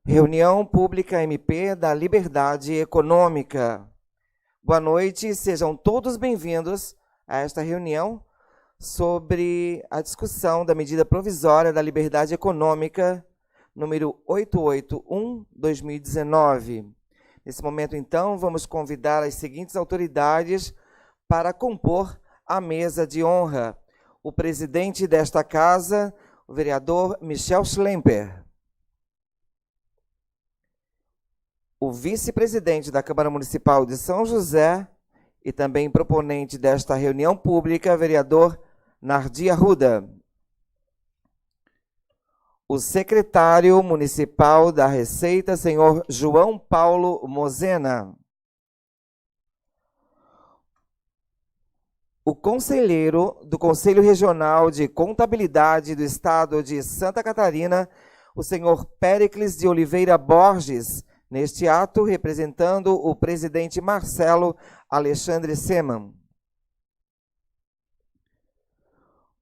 Reunião Pública MP da Liberdade Econômica. Boa noite, sejam todos bem-vindos a esta reunião sobre a discussão da medida provisória da liberdade econômica, número 881/2019. Nesse momento, então, vamos convidar as seguintes autoridades para compor a mesa de honra. O presidente desta casa, o vereador Michel Schlemper. O vice-presidente da Câmara Municipal de São José e também proponente desta reunião pública, vereador Nardi Arruda. O secretário municipal da Receita, senhor João Paulo Mozena. O conselheiro do Conselho Regional de Contabilidade do Estado de Santa Catarina, o senhor Péricles de Oliveira Borges, neste ato, representando o presidente Marcelo Alexandre Seman.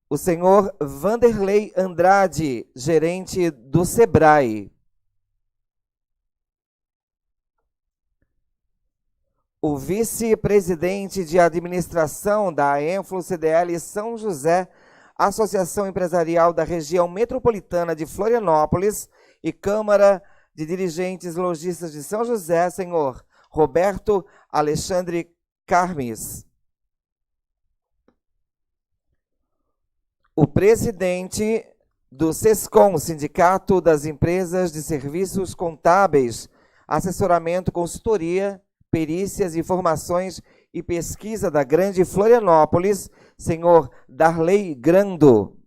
O senhor Vanderlei Andrade, gerente do SEBRAE. O vice-presidente de administração da Enflo CDL São José, Associação Empresarial da Região Metropolitana de Florianópolis e Câmara de Dirigentes Lojistas de São José, senhor Roberto Alexandre Carmes. O presidente do SESCOM, Sindicato das Empresas de Serviços Contábeis, Assessoramento, Consultoria, Perícias, Informações e Pesquisa da Grande Florianópolis, senhor Darley Grando.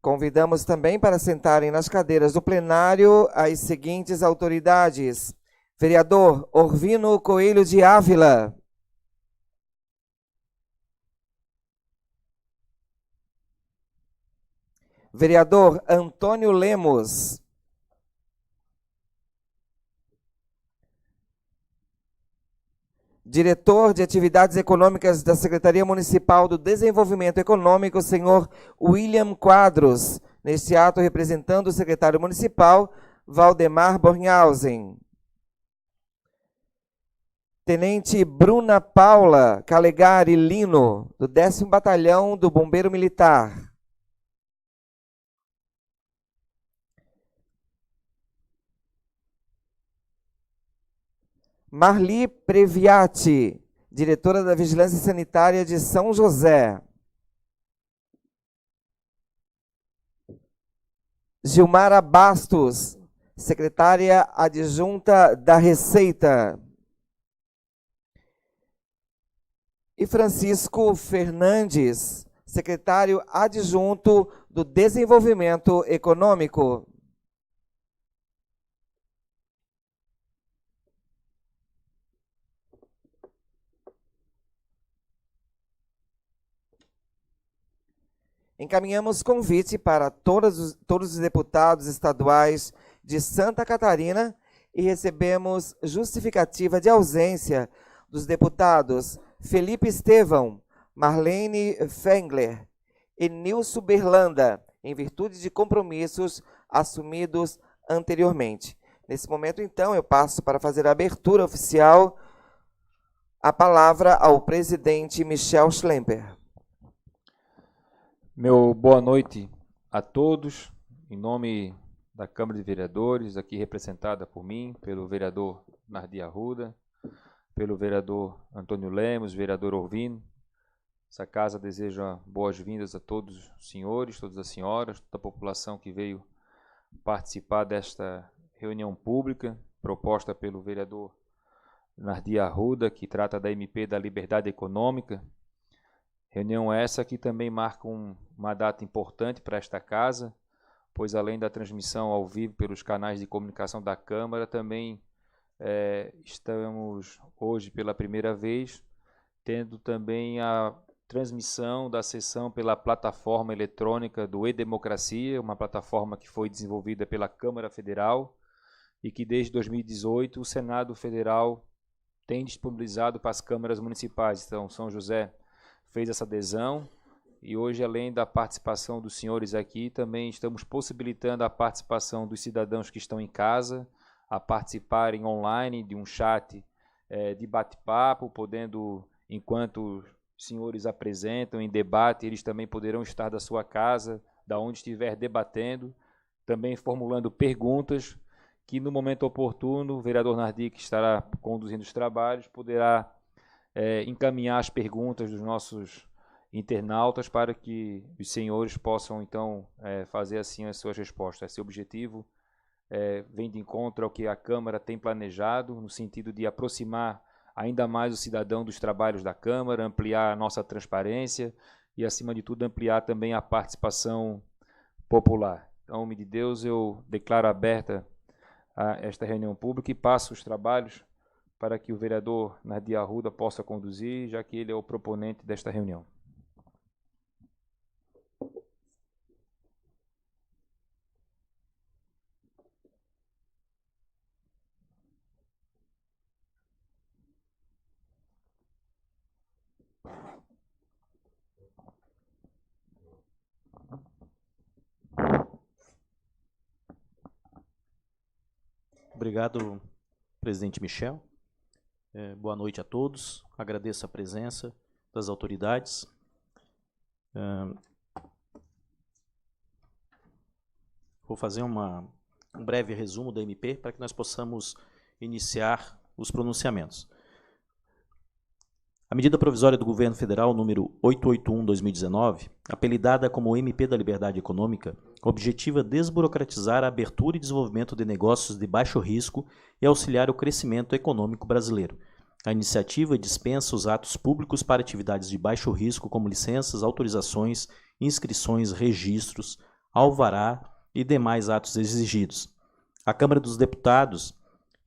Convidamos também para sentarem nas cadeiras do plenário as seguintes autoridades. Vereador Orvino Coelho de Ávila. Vereador Antônio Lemos. Diretor de Atividades Econômicas da Secretaria Municipal do Desenvolvimento Econômico, senhor William Quadros, neste ato representando o secretário municipal, Valdemar Bornhausen. Tenente Bruna Paula Calegari Lino, do 10º Batalhão do Bombeiro Militar. Marli Previati, diretora da Vigilância Sanitária de São José. Gilmara Bastos, secretária adjunta da Receita. E Francisco Fernandes, secretário adjunto do Desenvolvimento Econômico. Encaminhamos convite para todos os deputados estaduais de Santa Catarina e recebemos justificativa de ausência dos deputados Felipe Estevão, Marlene Fengler e Nilson Berlanda, em virtude de compromissos assumidos anteriormente. Nesse momento, então, eu passo para fazer a abertura oficial a palavra ao presidente Michel Schlemper. Meu boa noite a todos, em nome da Câmara de Vereadores, aqui representada por mim, pelo vereador Nardi Arruda, pelo vereador Antônio Lemos, vereador Orvino. Essa casa deseja boas-vindas a todos os senhores, todas as senhoras, toda a população que veio participar desta reunião pública, proposta pelo vereador Nardi Arruda, que trata da MP da Liberdade Econômica. Reunião essa que também marca uma data importante para esta casa, pois além da transmissão ao vivo pelos canais de comunicação da Câmara, também estamos hoje pela primeira vez tendo também a transmissão da sessão pela plataforma eletrônica do E-Democracia, uma plataforma que foi desenvolvida pela Câmara Federal e que desde 2018 o Senado Federal tem disponibilizado para as câmaras municipais. Então, São José fez essa adesão E hoje, além da participação dos senhores aqui, também estamos possibilitando a participação dos cidadãos que estão em casa, a participarem online de um chat de bate-papo, podendo, enquanto os senhores apresentam em debate, eles também poderão estar da sua casa, da onde estiver debatendo, também formulando perguntas, que no momento oportuno o vereador Nardi, que estará conduzindo os trabalhos, poderá encaminhar as perguntas dos nossos internautas para que os senhores possam, então, fazer assim as suas respostas. Esse objetivo vem de encontro ao que a Câmara tem planejado, no sentido de aproximar ainda mais o cidadão dos trabalhos da Câmara, ampliar a nossa transparência e, acima de tudo, ampliar também a participação popular. Em nome de Deus, eu declaro aberta esta reunião pública e passo os trabalhos para que o vereador Nardi Arruda possa conduzir, já que ele é o proponente desta reunião. Obrigado, presidente Michel. Boa noite a todos. Agradeço a presença das autoridades. Vou fazer um breve resumo da MP para que nós possamos iniciar os pronunciamentos. A medida provisória do Governo Federal número 881/2019, apelidada como MP da Liberdade Econômica, objetiva desburocratizar a abertura e desenvolvimento de negócios de baixo risco e auxiliar o crescimento econômico brasileiro. A iniciativa dispensa os atos públicos para atividades de baixo risco, como licenças, autorizações, inscrições, registros, alvará e demais atos exigidos. A Câmara dos Deputados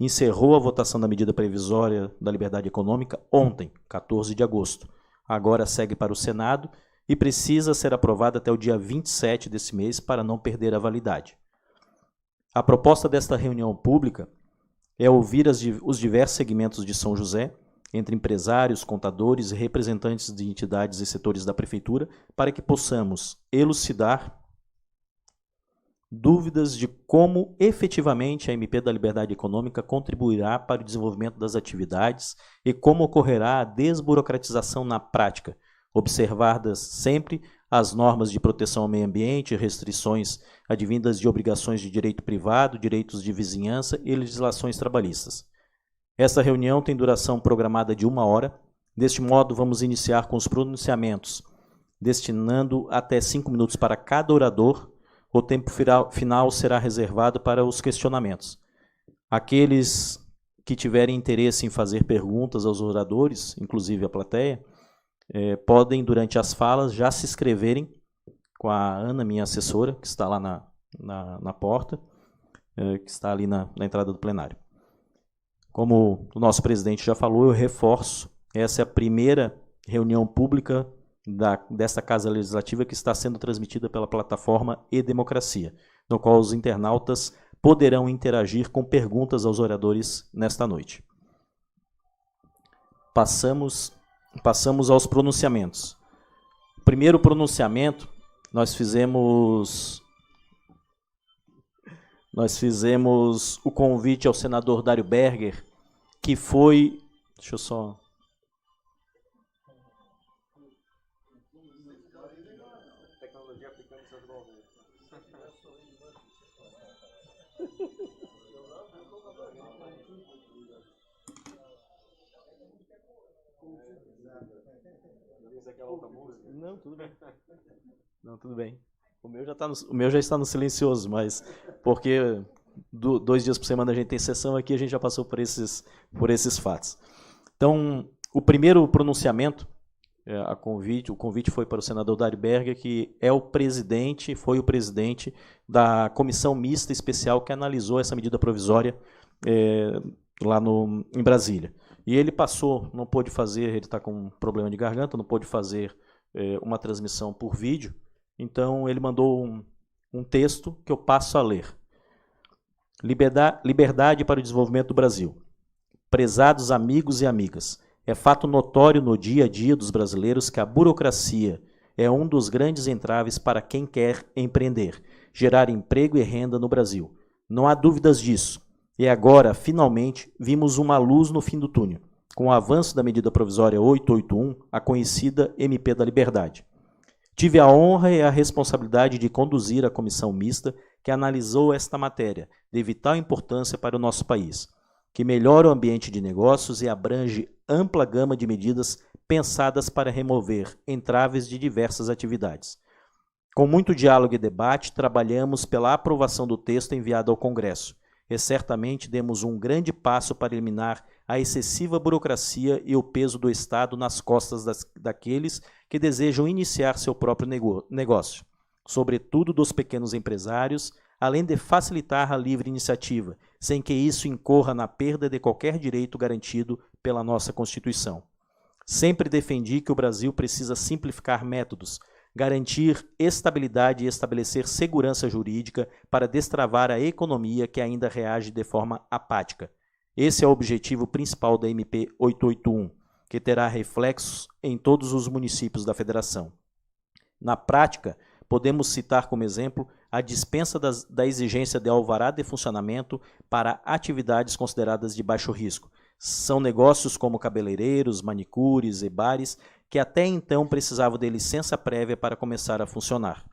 encerrou a votação da medida provisória da liberdade econômica ontem, 14 de agosto. Agora segue para o Senado e precisa ser aprovada até o dia 27 desse mês para não perder a validade. A proposta desta reunião pública é ouvir os diversos segmentos de São José, entre empresários, contadores e representantes de entidades e setores da Prefeitura, para que possamos elucidar dúvidas de como efetivamente a MP da Liberdade Econômica contribuirá para o desenvolvimento das atividades e como ocorrerá a desburocratização na prática, observadas sempre as normas de proteção ao meio ambiente, restrições advindas de obrigações de direito privado, direitos de vizinhança e legislações trabalhistas. Esta reunião tem duração programada de 1 hora. Deste modo, vamos iniciar com os pronunciamentos, destinando até 5 minutos para cada orador. O tempo final será reservado para os questionamentos. Aqueles que tiverem interesse em fazer perguntas aos oradores, inclusive a plateia, podem, durante as falas, já se inscreverem com a Ana, minha assessora, que está lá na porta, que está ali na entrada do plenário. Como o nosso presidente já falou, eu reforço, essa é a primeira reunião pública desta Casa Legislativa que está sendo transmitida pela plataforma E-Democracia, no qual os internautas poderão interagir com perguntas aos oradores nesta noite. Passamos aos pronunciamentos. O primeiro pronunciamento, nós fizemos o convite ao senador Dário Berger, que foi... Deixa eu só... Não, tudo bem. Não, tudo bem. O meu já está no silencioso, mas porque 2 dias por semana a gente tem sessão aqui, a gente já passou por esses fatos. Então, o primeiro pronunciamento, o convite foi para o senador Dário Berger, que foi o presidente da comissão mista especial que analisou essa medida provisória lá em Brasília. E ele não pôde fazer, ele está com um problema de garganta, não pôde fazer uma transmissão por vídeo, então ele mandou um texto que eu passo a ler. Liberdade para o desenvolvimento do Brasil. Prezados amigos e amigas, é fato notório no dia a dia dos brasileiros que a burocracia é um dos grandes entraves para quem quer empreender, gerar emprego e renda no Brasil. Não há dúvidas disso. E agora, finalmente, vimos uma luz no fim do túnel, com o avanço da medida provisória 881, a conhecida MP da Liberdade. Tive a honra e a responsabilidade de conduzir a comissão mista que analisou esta matéria, de vital importância para o nosso país, que melhora o ambiente de negócios e abrange ampla gama de medidas pensadas para remover entraves de diversas atividades. Com muito diálogo e debate, trabalhamos pela aprovação do texto enviado ao Congresso, e certamente demos um grande passo para eliminar a excessiva burocracia e o peso do Estado nas costas daqueles que desejam iniciar seu próprio negócio, sobretudo dos pequenos empresários, além de facilitar a livre iniciativa, sem que isso incorra na perda de qualquer direito garantido pela nossa Constituição. Sempre defendi que o Brasil precisa simplificar métodos, garantir estabilidade e estabelecer segurança jurídica para destravar a economia que ainda reage de forma apática. Esse é o objetivo principal da MP 881, que terá reflexos em todos os municípios da Federação. Na prática, podemos citar como exemplo a dispensa da exigência de alvará de funcionamento para atividades consideradas de baixo risco. São negócios como cabeleireiros, manicures e bares que até então precisavam de licença prévia para começar a funcionar.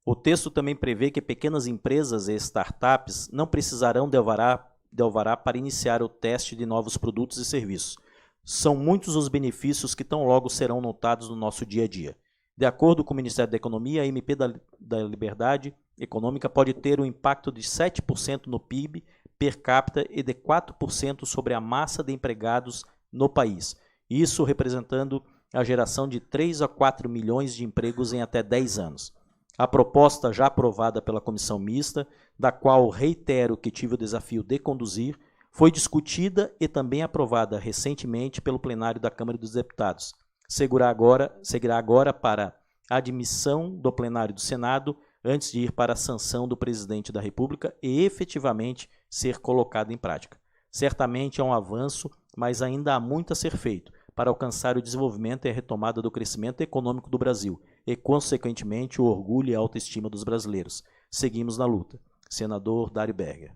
O texto também prevê que pequenas empresas e startups não precisarão de alvará para iniciar o teste de novos produtos e serviços. São muitos os benefícios que tão logo serão notados no nosso dia a dia. De acordo com o Ministério da Economia, a MP da Liberdade Econômica pode ter um impacto de 7% no PIB per capita e de 4% sobre a massa de empregados no país. Isso representando a geração de 3 a 4 milhões de empregos em até 10 anos. A proposta já aprovada pela comissão mista, da qual reitero que tive o desafio de conduzir, foi discutida e também aprovada recentemente pelo plenário da Câmara dos Deputados. Seguirá agora para a admissão do plenário do Senado, antes de ir para a sanção do presidente da República e efetivamente ser colocado em prática. Certamente é um avanço, mas ainda há muito a ser feito para alcançar o desenvolvimento e a retomada do crescimento econômico do Brasil e, consequentemente, o orgulho e a autoestima dos brasileiros. Seguimos na luta. Senador Dário Berger.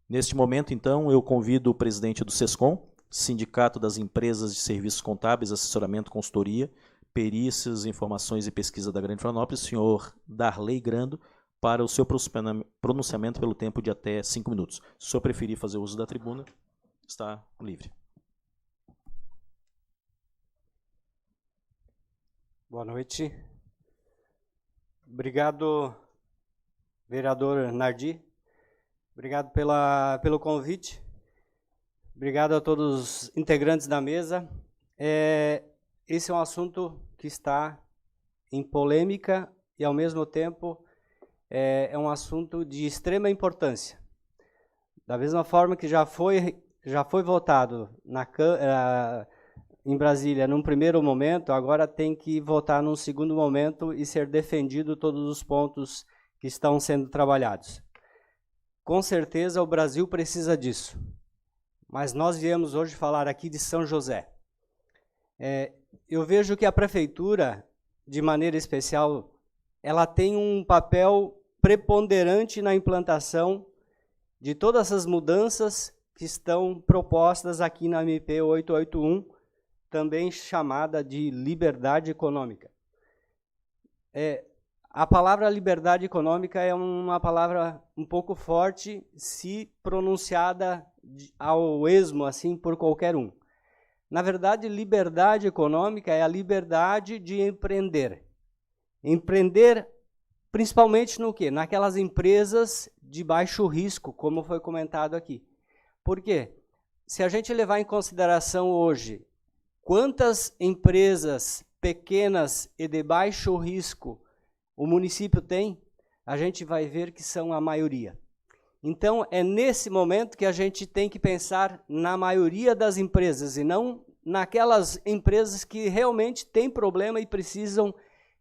Neste momento, então, eu convido o presidente do SESCOM, Sindicato das Empresas de Serviços Contábeis, Assessoramento, Consultoria, Perícias, Informações e Pesquisa da Grande Florianópolis, senhor Darley Grando, para o seu pronunciamento pelo tempo de até 5 minutos. Se o senhor preferir fazer uso da tribuna, está livre. Boa noite. Obrigado, vereador Nardi. Obrigado pelo convite. Obrigado a todos os integrantes da mesa. Esse é um assunto que está em polêmica e, ao mesmo tempo, é um assunto de extrema importância. Da mesma forma que já foi votado em Brasília num primeiro momento, agora tem que votar num segundo momento e ser defendido todos os pontos que estão sendo trabalhados. Com certeza o Brasil precisa disso, mas nós viemos hoje falar aqui de São José. Eu vejo que a prefeitura, de maneira especial, ela tem um papel preponderante na implantação de todas essas mudanças que estão propostas aqui na MP 881, também chamada de liberdade econômica. A palavra liberdade econômica é uma palavra um pouco forte, se pronunciada ao esmo, assim, por qualquer um. Na verdade, liberdade econômica é a liberdade de empreender. Empreender principalmente no quê? Naquelas empresas de baixo risco, como foi comentado aqui. Por quê? Se a gente levar em consideração hoje quantas empresas pequenas e de baixo risco o município tem, a gente vai ver que são a maioria. Então, é nesse momento que a gente tem que pensar na maioria das empresas e não naquelas empresas que realmente têm problema e precisam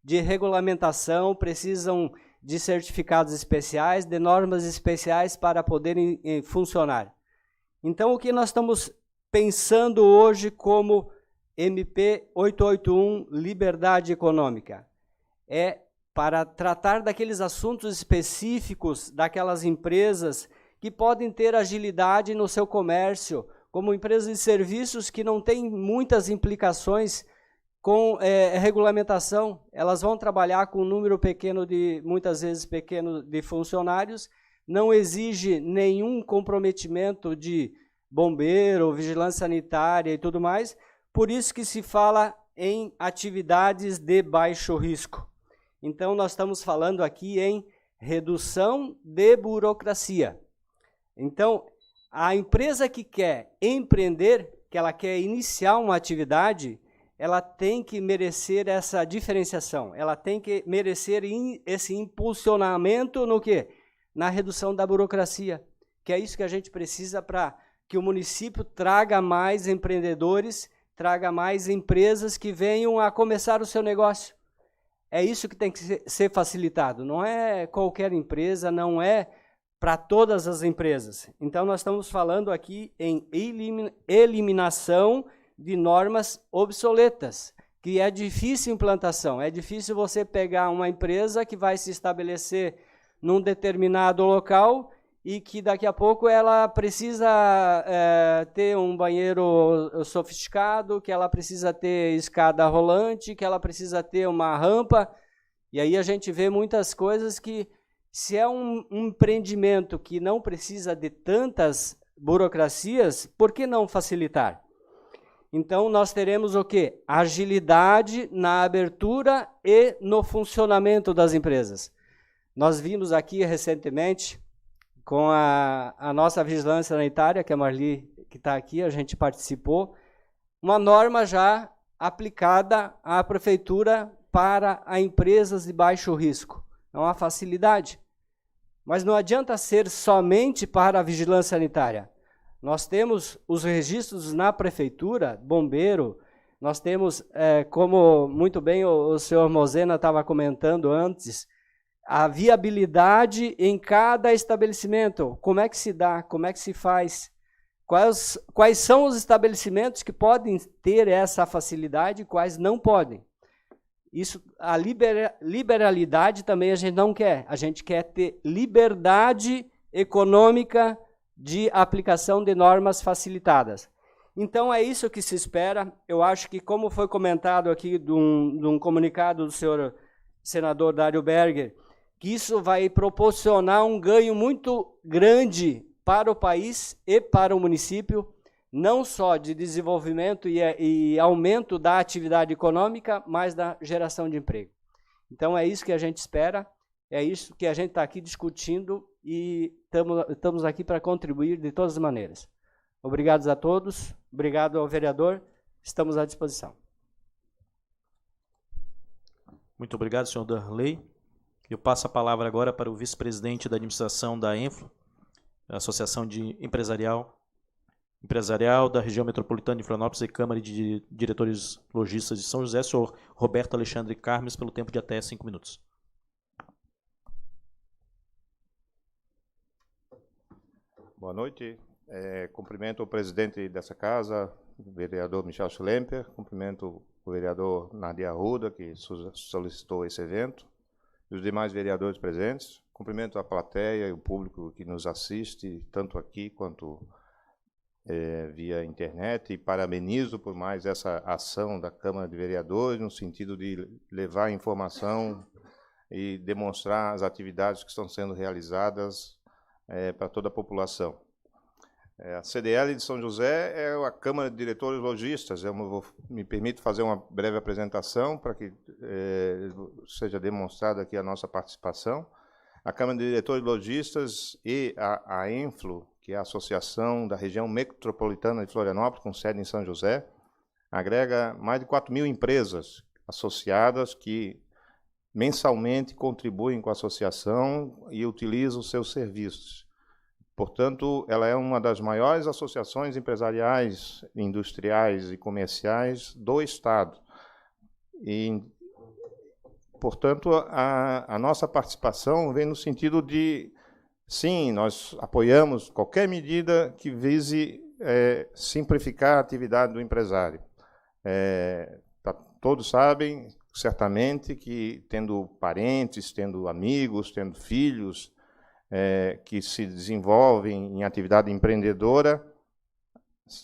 de regulamentação, precisam de certificados especiais, de normas especiais para poderem funcionar. Então, o que nós estamos pensando hoje como MP 881, liberdade econômica? É para tratar daqueles assuntos específicos daquelas empresas que podem ter agilidade no seu comércio, como empresas de serviços que não têm muitas implicações com regulamentação. Elas vão trabalhar com um número pequeno muitas vezes pequeno de funcionários, não exige nenhum comprometimento de bombeiro, vigilância sanitária e tudo mais, por isso que se fala em atividades de baixo risco. Então, nós estamos falando aqui em redução de burocracia. Então, a empresa que quer empreender, que ela quer iniciar uma atividade, ela tem que merecer essa diferenciação, ela tem que merecer esse impulsionamento no quê? Na redução da burocracia, que é isso que a gente precisa para que o município traga mais empreendedores, traga mais empresas que venham a começar o seu negócio. É isso que tem que ser facilitado, não é qualquer empresa, não é para todas as empresas. Então, nós estamos falando aqui em eliminação de normas obsoletas, que é difícil implantação. É difícil você pegar uma empresa que vai se estabelecer num determinado local e que daqui a pouco ela precisa ter um banheiro sofisticado, que ela precisa ter escada rolante, que ela precisa ter uma rampa. E aí a gente vê muitas coisas que, se é um empreendimento que não precisa de tantas burocracias, por que não facilitar? Então, nós teremos o quê? Agilidade na abertura e no funcionamento das empresas. Nós vimos aqui recentemente, com a nossa vigilância sanitária, que é a Marli, que está aqui, a gente participou, uma norma já aplicada à prefeitura para a empresas de baixo risco. É uma facilidade. Mas não adianta ser somente para a vigilância sanitária. Nós temos os registros na prefeitura, bombeiro, nós temos, como muito bem o senhor Mosena estava comentando antes, a viabilidade em cada estabelecimento. Como é que se dá, como é que se faz, quais são os estabelecimentos que podem ter essa facilidade e quais não podem. Isso, a liberalidade também a gente não quer. A gente quer ter liberdade econômica de aplicação de normas facilitadas. Então, é isso que se espera. Eu acho que, como foi comentado aqui de um comunicado do senhor senador Dário Berger, que isso vai proporcionar um ganho muito grande para o país e para o município, não só de desenvolvimento e aumento da atividade econômica, mas da geração de emprego. Então, é isso que a gente espera, é isso que a gente está aqui discutindo e estamos aqui para contribuir de todas as maneiras. Obrigado a todos, obrigado ao vereador, estamos à disposição. Muito obrigado, senhor Darley. Eu passo a palavra agora para o vice-presidente da administração da ENFLO, Associação de Empresarial da Região Metropolitana de Florianópolis e Câmara de Diretores Lojistas de São José, senhor Roberto Alexandre Carmes, pelo tempo de até 5 minutos. Boa noite. Cumprimento o presidente dessa casa, o vereador Michel Schlemper, cumprimento o vereador Nardi Arruda, que solicitou esse evento, e os demais vereadores presentes. Cumprimento a plateia e o público que nos assiste, tanto aqui quanto via internet, e parabenizo por mais essa ação da Câmara de Vereadores, no sentido de levar informação e demonstrar as atividades que estão sendo realizadas para toda a população. A CDL de São José é a Câmara de Diretores Lojistas. Me permito fazer uma breve apresentação para que seja demonstrada aqui a nossa participação. A Câmara de Diretores Lojistas e a ENFLO, que é a Associação da Região Metropolitana de Florianópolis, com sede em São José, agrega mais de 4.000 empresas associadas que mensalmente contribuem com a associação e utilizam os seus serviços. Portanto, ela é uma das maiores associações empresariais, industriais e comerciais do Estado. E, portanto, a nossa participação vem no sentido de, sim, nós apoiamos qualquer medida que vise simplificar a atividade do empresário. Todos sabem, certamente, que tendo parentes, tendo amigos, tendo filhos que se desenvolvem em atividade empreendedora,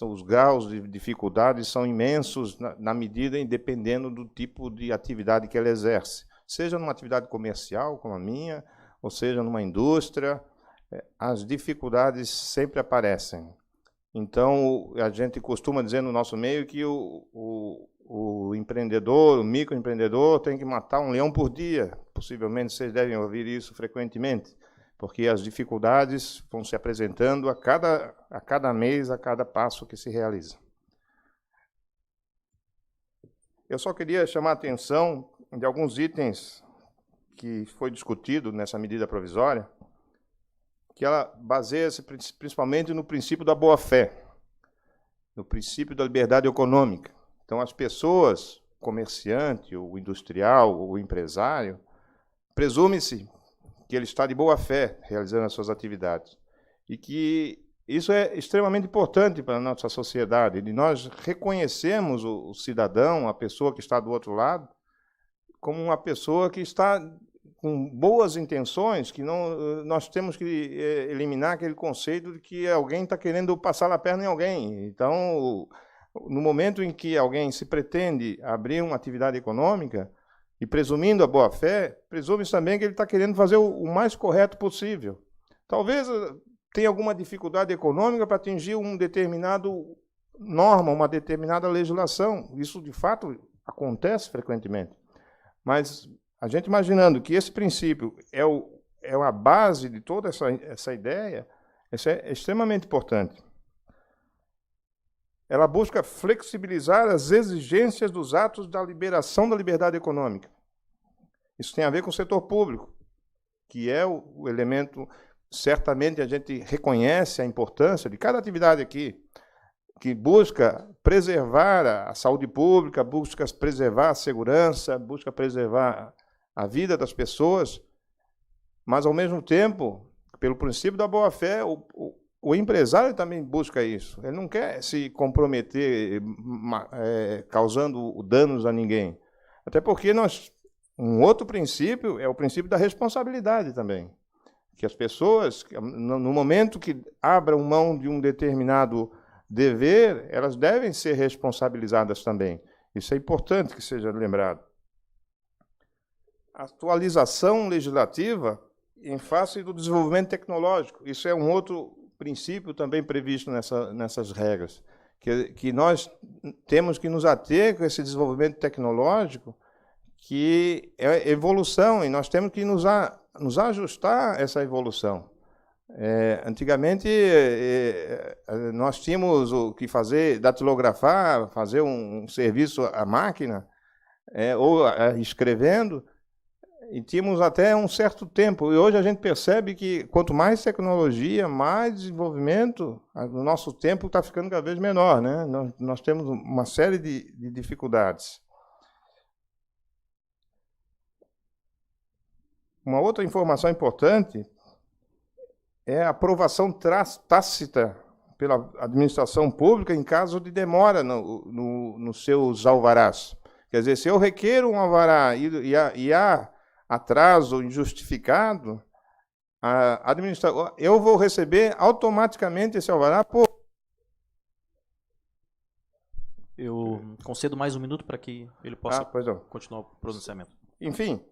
os graus de dificuldade são imensos na medida e dependendo do tipo de atividade que ela exerce. Seja numa atividade comercial, como a minha, ou seja numa indústria, as dificuldades sempre aparecem. Então, a gente costuma dizer no nosso meio que o empreendedor, o microempreendedor, tem que matar um leão por dia. Possivelmente vocês devem ouvir isso frequentemente, porque as dificuldades vão se apresentando a cada mês, a cada passo que se realiza. Eu só queria chamar a atenção de alguns itens que foi discutido nessa medida provisória, que ela baseia-se principalmente no princípio da boa-fé, no princípio da liberdade econômica. Então, as pessoas, o comerciante, o industrial, o empresário, presume-se que ele está de boa-fé realizando as suas atividades. E que isso é extremamente importante para a nossa sociedade, de nós reconhecermos o cidadão, a pessoa que está do outro lado, como uma pessoa que está com boas intenções, que nós temos que eliminar aquele conceito de que alguém está querendo passar a perna em alguém. Então, no momento em que alguém se pretende abrir uma atividade econômica, e presumindo a boa-fé, presume-se também que ele está querendo fazer o mais correto possível. Talvez tenha alguma dificuldade econômica para atingir um determinado norma, uma determinada legislação. Isso, de fato, acontece frequentemente. Mas a gente imaginando que esse princípio é a base de toda essa ideia, isso é extremamente importante. Ela busca flexibilizar as exigências dos atos da liberação da liberdade econômica. Isso tem a ver com o setor público, que é o elemento, certamente a gente reconhece a importância de cada atividade aqui, que busca preservar a saúde pública, busca preservar a segurança, busca preservar a vida das pessoas, mas, ao mesmo tempo, pelo princípio da boa-fé, o empresário também busca isso. Ele não quer se comprometer causando danos a ninguém. Até porque um outro princípio é o princípio da responsabilidade também. Que as pessoas, no momento que abram mão de um determinado dever, elas devem ser responsabilizadas também. Isso é importante que seja lembrado. Atualização legislativa em face do desenvolvimento tecnológico. Isso é um outro princípio também previsto nessas regras, que nós temos que nos ater com esse desenvolvimento tecnológico, que é evolução, e nós temos que nos ajustar a essa evolução. Antigamente, nós tínhamos o que fazer, datilografar, fazer um serviço à máquina, ou escrevendo, e tínhamos até um certo tempo. E hoje a gente percebe que quanto mais tecnologia, mais desenvolvimento, o nosso tempo está ficando cada vez menor, né? Nós temos uma série de dificuldades. Uma outra informação importante é a aprovação tácita pela administração pública em caso de demora nos seus alvarás. Quer dizer, se eu requeiro um alvará e há atraso injustificado, eu vou receber automaticamente esse alvará por... Eu concedo mais um minuto para que ele possa continuar o pronunciamento. Enfim,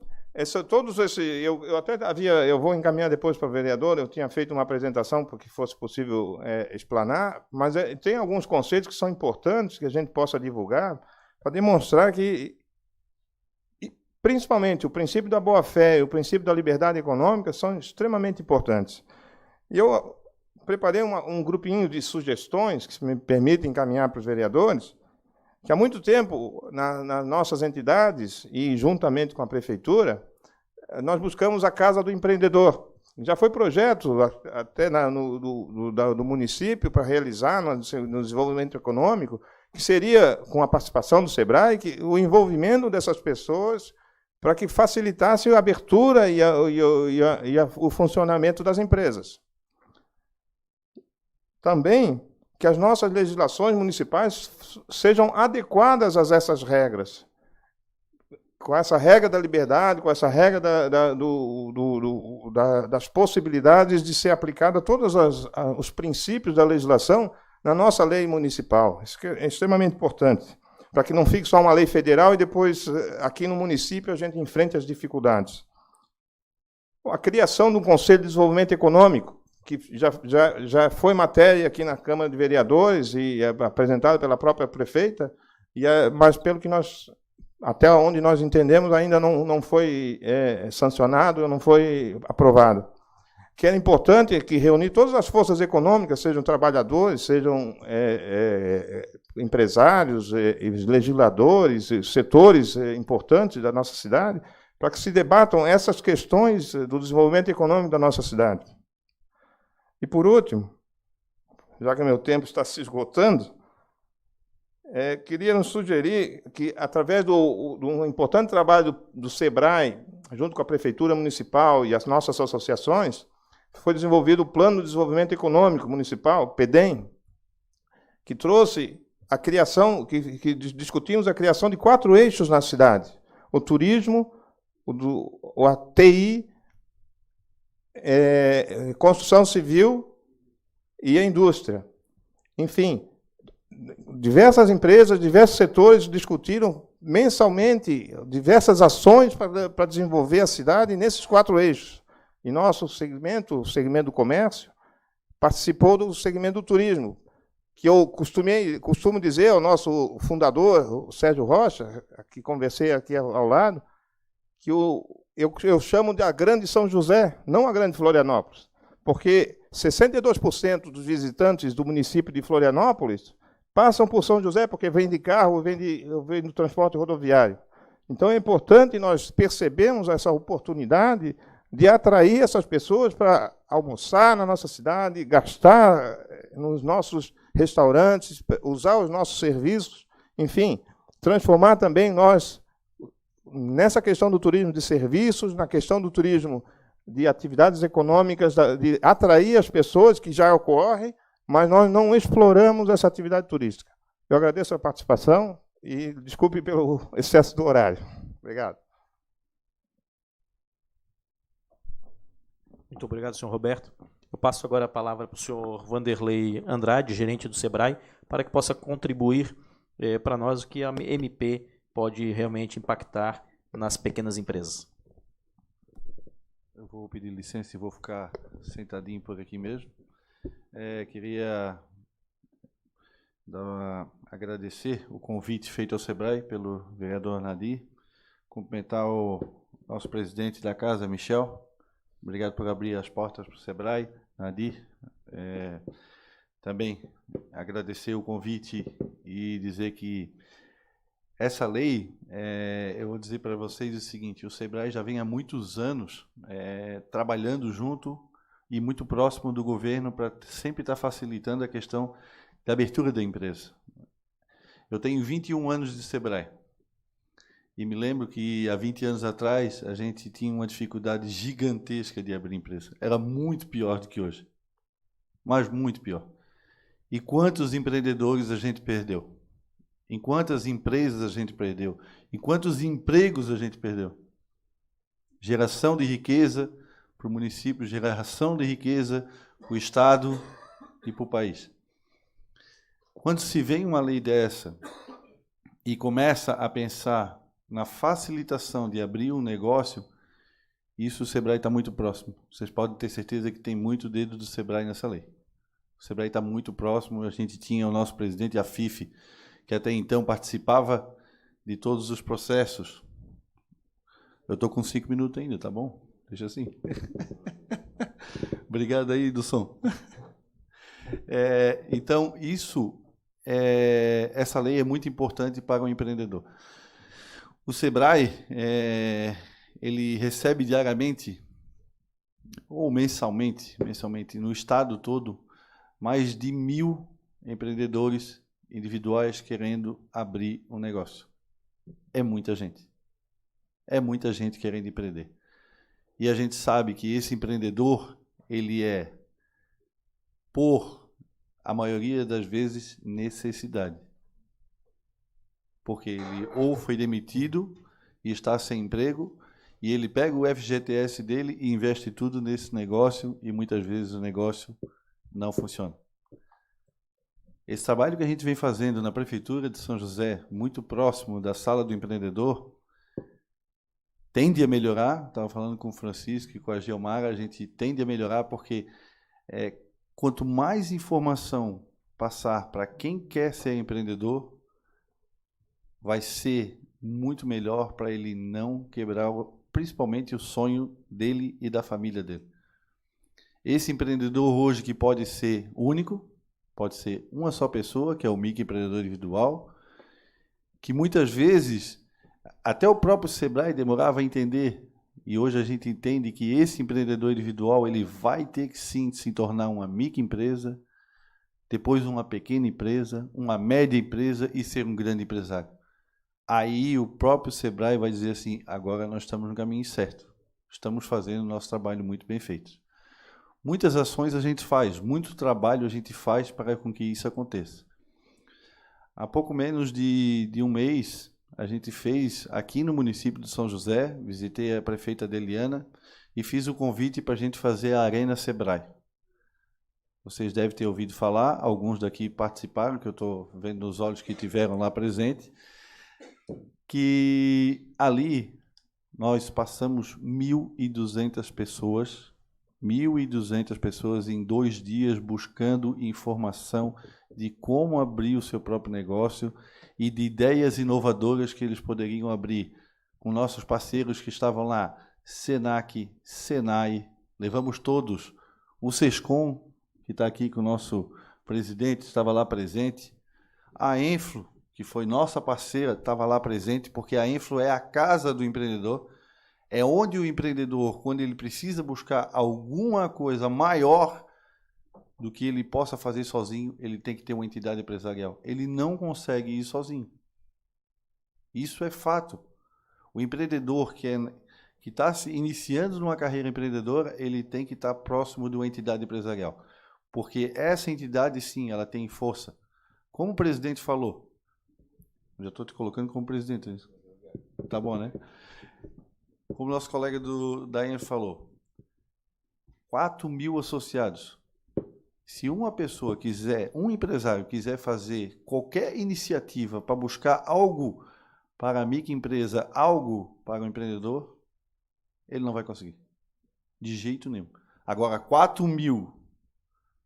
eu vou encaminhar depois para o vereador, eu tinha feito uma apresentação para que fosse possível explanar, mas tem alguns conceitos que são importantes que a gente possa divulgar para demonstrar que, principalmente, o princípio da boa-fé e o princípio da liberdade econômica são extremamente importantes. E eu preparei um grupinho de sugestões que me permitem encaminhar para os vereadores, que há muito tempo, nas nossas entidades e juntamente com a prefeitura, nós buscamos a Casa do Empreendedor. Já foi projeto até do município para realizar no desenvolvimento econômico, que seria, com a participação do SEBRAE, o envolvimento dessas pessoas para que facilitasse a abertura e o funcionamento das empresas. Também que as nossas legislações municipais sejam adequadas a essas regras. Com essa regra da liberdade, com essa regra das possibilidades de ser aplicada todos os princípios da legislação na nossa lei municipal. Isso é extremamente importante, para que não fique só uma lei federal e depois, aqui no município, a gente enfrente as dificuldades. A criação do Conselho de Desenvolvimento Econômico, que já foi matéria aqui na Câmara de Vereadores e é apresentada pela própria prefeita, mas pelo que até onde nós entendemos, ainda não foi sancionado, não foi aprovado. Que era importante que reunir todas as forças econômicas, sejam trabalhadores, sejam empresários, legisladores, setores importantes da nossa cidade, para que se debatam essas questões do desenvolvimento econômico da nossa cidade. E, por último, já que meu tempo está se esgotando, queria nos sugerir que, através de um importante trabalho do SEBRAE, junto com a Prefeitura Municipal e as nossas associações, foi desenvolvido o Plano de Desenvolvimento Econômico Municipal, PEDEM, que trouxe a criação, que discutimos a criação de 4 eixos na cidade: o turismo, a TI, construção civil e a indústria. Enfim, diversas empresas, diversos setores discutiram mensalmente diversas ações para desenvolver a cidade nesses 4 eixos. E nosso segmento, o segmento do comércio, participou do segmento do turismo, que eu costumo dizer ao nosso fundador, o Sérgio Rocha, que conversei aqui ao lado, que eu chamo de a Grande São José, não a Grande Florianópolis, porque 62% dos visitantes do município de Florianópolis passam por São José porque vêm de carro, vêm do transporte rodoviário. Então é importante nós percebermos essa oportunidade de atrair essas pessoas para almoçar na nossa cidade, gastar nos nossos restaurantes, usar os nossos serviços, enfim, transformar também nós nessa questão do turismo de serviços, na questão do turismo de atividades econômicas, de atrair as pessoas, que já ocorrem, mas nós não exploramos essa atividade turística. Eu agradeço a participação e desculpe pelo excesso do horário. Obrigado. Muito obrigado, senhor Roberto. Eu passo agora a palavra para o senhor Vanderlei Andrade, gerente do SEBRAE, para que possa contribuir para nós o que a MP pode realmente impactar nas pequenas empresas. Eu vou pedir licença e vou ficar sentadinho por aqui mesmo. Queria agradecer o convite feito ao SEBRAE pelo vereador Nadir, cumprimentar o nosso presidente da casa, Michel. Obrigado por abrir as portas para o SEBRAE, Nadir. Também agradecer o convite e dizer que essa lei, eu vou dizer para vocês o seguinte: o SEBRAE já vem há muitos anos trabalhando junto e muito próximo do governo para sempre estar facilitando a questão da abertura da empresa. Eu tenho 21 anos de SEBRAE. E me lembro que há 20 anos atrás a gente tinha uma dificuldade gigantesca de abrir empresa. Era muito pior do que hoje. Mas muito pior. E quantos empreendedores a gente perdeu? Em quantas empresas a gente perdeu? Em quantos empregos a gente perdeu? Geração de riqueza para o município, geração de riqueza para o Estado e para o país. Quando se vem uma lei dessa e começa a pensar na facilitação de abrir um negócio, isso o SEBRAE está muito próximo. Vocês podem ter certeza que tem muito dedo do SEBRAE nessa lei. O SEBRAE está muito próximo. A gente tinha o nosso presidente, a FIF, que até então participava de todos os processos. Eu estou com 5 minutos ainda, tá bom? Deixa assim. Obrigado aí do som. Então, essa lei é muito importante para o empreendedor. O SEBRAE, ele recebe diariamente, ou mensalmente, no estado todo, mais de 1.000 empreendedores individuais querendo abrir um negócio. É muita gente. É muita gente querendo empreender. E a gente sabe que esse empreendedor, ele por a maioria das vezes, necessidade. Porque ele ou foi demitido e está sem emprego, e ele pega o FGTS dele e investe tudo nesse negócio, e muitas vezes o negócio não funciona. Esse trabalho que a gente vem fazendo na Prefeitura de São José, muito próximo da Sala do Empreendedor, tende a melhorar. Estava falando com o Francisco e com a Geomara, a gente tende a melhorar porque quanto mais informação passar para quem quer ser empreendedor, vai ser muito melhor para ele não quebrar, principalmente, o sonho dele e da família dele. Esse empreendedor hoje que pode ser único, pode ser uma só pessoa, que é o microempreendedor individual, que muitas vezes até o próprio Sebrae demorava a entender, e hoje a gente entende que esse empreendedor individual ele vai ter que sim se tornar uma microempresa, depois uma pequena empresa, uma média empresa e ser um grande empresário. Aí o próprio Sebrae vai dizer assim, agora nós estamos no caminho certo, estamos fazendo o nosso trabalho muito bem feito. Muitas ações a gente faz, muito trabalho a gente faz para com que isso aconteça. Há pouco menos de um mês, a gente fez aqui no município de São José, visitei a prefeita Deliana e fiz o convite para a gente fazer a Arena Sebrae. Vocês devem ter ouvido falar, alguns daqui participaram, que eu estou vendo nos olhos que tiveram lá presente, que ali nós passamos 1.200 pessoas, 1.200 pessoas em 2 dias buscando informação de como abrir o seu próprio negócio e de ideias inovadoras que eles poderiam abrir com nossos parceiros que estavam lá, Senac, Senai, levamos todos, o Sescom, que está aqui com o nosso presidente, estava lá presente, a Enflo, que foi nossa parceira, estava lá presente, porque a Enflo é a casa do empreendedor, é onde o empreendedor, quando ele precisa buscar alguma coisa maior do que ele possa fazer sozinho, ele tem que ter uma entidade empresarial. Ele não consegue ir sozinho. Isso é fato. O empreendedor que está se iniciando numa carreira empreendedora, ele tem que estar próximo de uma entidade empresarial. Porque essa entidade, sim, ela tem força. Como o presidente falou, já estou te colocando como presidente, tá bom, né? Como nosso colega da ENF falou, 4.000 associados. Se uma pessoa quiser, um empresário quiser fazer qualquer iniciativa para buscar algo para a microempresa, algo para o empreendedor, ele não vai conseguir. De jeito nenhum. Agora, 4.000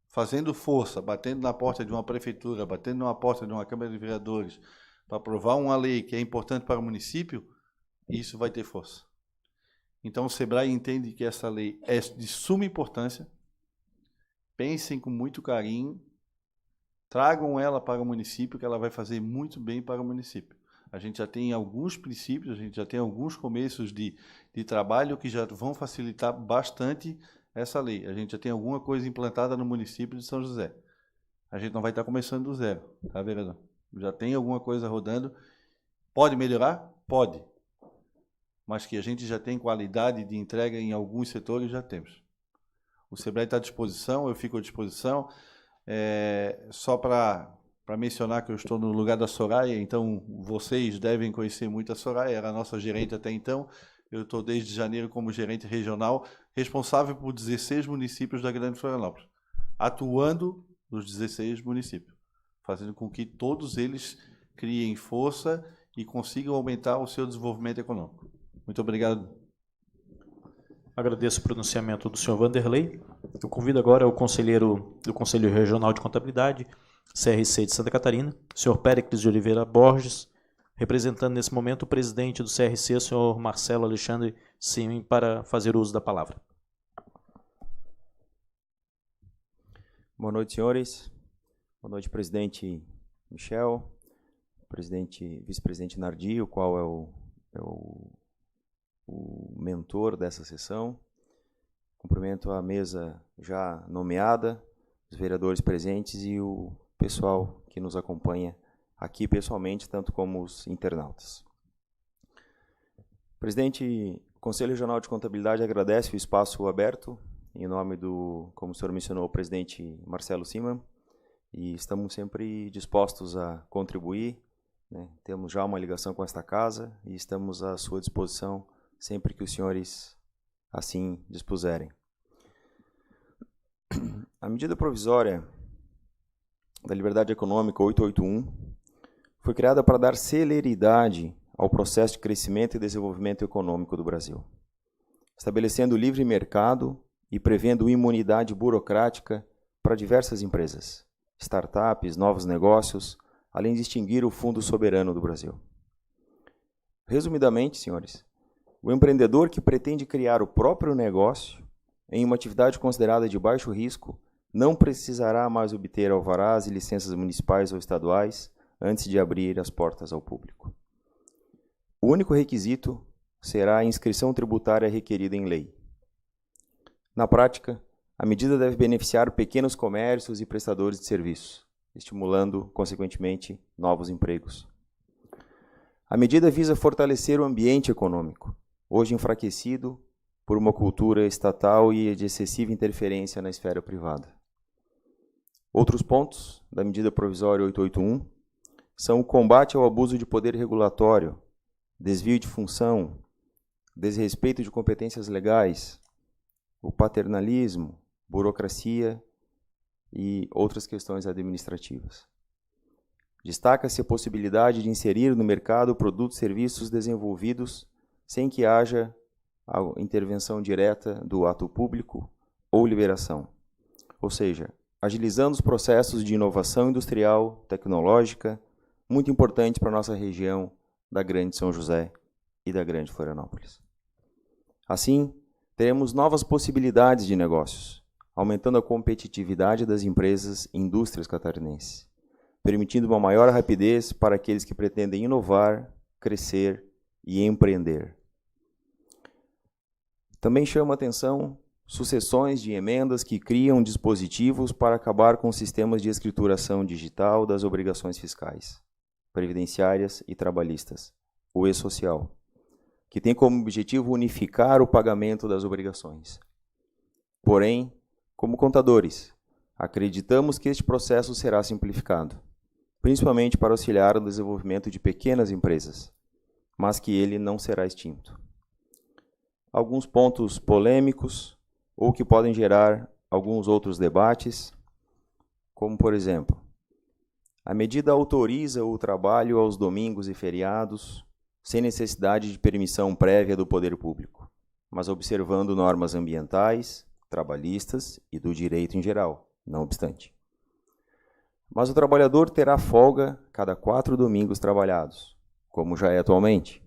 fazendo força, batendo na porta de uma prefeitura, batendo na porta de uma Câmara de Vereadores, para aprovar uma lei que é importante para o município, isso vai ter força. Então, o Sebrae entende que essa lei é de suma importância. Pensem com muito carinho, tragam ela para o município, que ela vai fazer muito bem para o município. A gente já tem alguns princípios, a gente já tem alguns começos de trabalho que já vão facilitar bastante essa lei. A gente já tem alguma coisa implantada no município de São José. A gente não vai estar começando do zero, tá, vereador? Já tem alguma coisa rodando. Pode melhorar? Pode. Mas que a gente já tem qualidade de entrega em alguns setores, já temos. O Sebrae está à disposição, eu fico à disposição. Só para mencionar que eu estou no lugar da Soraya, então vocês devem conhecer muito a Soraya, era a nossa gerente até então. Eu estou desde janeiro como gerente regional, responsável por 16 municípios da Grande Florianópolis, atuando nos 16 municípios, fazendo com que todos eles criem força e consigam aumentar o seu desenvolvimento econômico. Muito obrigado. Agradeço o pronunciamento do senhor Vanderlei. Eu convido agora o conselheiro do Conselho Regional de Contabilidade, CRC de Santa Catarina, o senhor Péricles de Oliveira Borges, representando nesse momento o presidente do CRC, o senhor Marcelo Alexandre Simen, para fazer uso da palavra. Boa noite, senhores. Boa noite, presidente Michel, vice-presidente Nardi, o qual é o mentor dessa sessão. Cumprimento a mesa já nomeada, os vereadores presentes e o pessoal que nos acompanha aqui pessoalmente, tanto como os internautas. Presidente, o Conselho Regional de Contabilidade agradece o espaço aberto, em nome do, como o senhor mencionou, o presidente Marcelo Simen, e estamos sempre dispostos a contribuir, né? Temos já uma ligação com esta casa e estamos à sua disposição sempre que os senhores assim dispuserem. A medida provisória da Liberdade Econômica 881 foi criada para dar celeridade ao processo de crescimento e desenvolvimento econômico do Brasil, estabelecendo livre mercado e prevendo imunidade burocrática para diversas empresas, startups, novos negócios, além de extinguir o Fundo Soberano do Brasil. Resumidamente, senhores, o empreendedor que pretende criar o próprio negócio em uma atividade considerada de baixo risco não precisará mais obter alvarás e licenças municipais ou estaduais antes de abrir as portas ao público. O único requisito será a inscrição tributária requerida em lei. Na prática, a medida deve beneficiar pequenos comércios e prestadores de serviços, estimulando, consequentemente, novos empregos. A medida visa fortalecer o ambiente econômico, hoje enfraquecido por uma cultura estatal e de excessiva interferência na esfera privada. Outros pontos da medida provisória 881 são o combate ao abuso de poder regulatório, desvio de função, desrespeito de competências legais, o paternalismo, burocracia e outras questões administrativas. Destaca-se a possibilidade de inserir no mercado produtos e serviços desenvolvidos sem que haja a intervenção direta do ato público ou liberação, ou seja, agilizando os processos de inovação industrial, tecnológica, muito importante para a nossa região da Grande São José e da Grande Florianópolis. Assim, teremos novas possibilidades de negócios, aumentando a competitividade das empresas e indústrias catarinenses, permitindo uma maior rapidez para aqueles que pretendem inovar, crescer e empreender. Também chama a atenção sucessões de emendas que criam dispositivos para acabar com sistemas de escrituração digital das obrigações fiscais, previdenciárias e trabalhistas, o e-social, que tem como objetivo unificar o pagamento das obrigações. Porém, como contadores, acreditamos que este processo será simplificado, principalmente para auxiliar no desenvolvimento de pequenas empresas, mas que ele não será extinto. Alguns pontos polêmicos ou que podem gerar alguns outros debates, como, por exemplo, a medida autoriza o trabalho aos domingos e feriados, sem necessidade de permissão prévia do poder público, mas observando normas ambientais, trabalhistas e do direito em geral, não obstante. Mas o trabalhador terá folga cada 4 domingos trabalhados, como já é atualmente.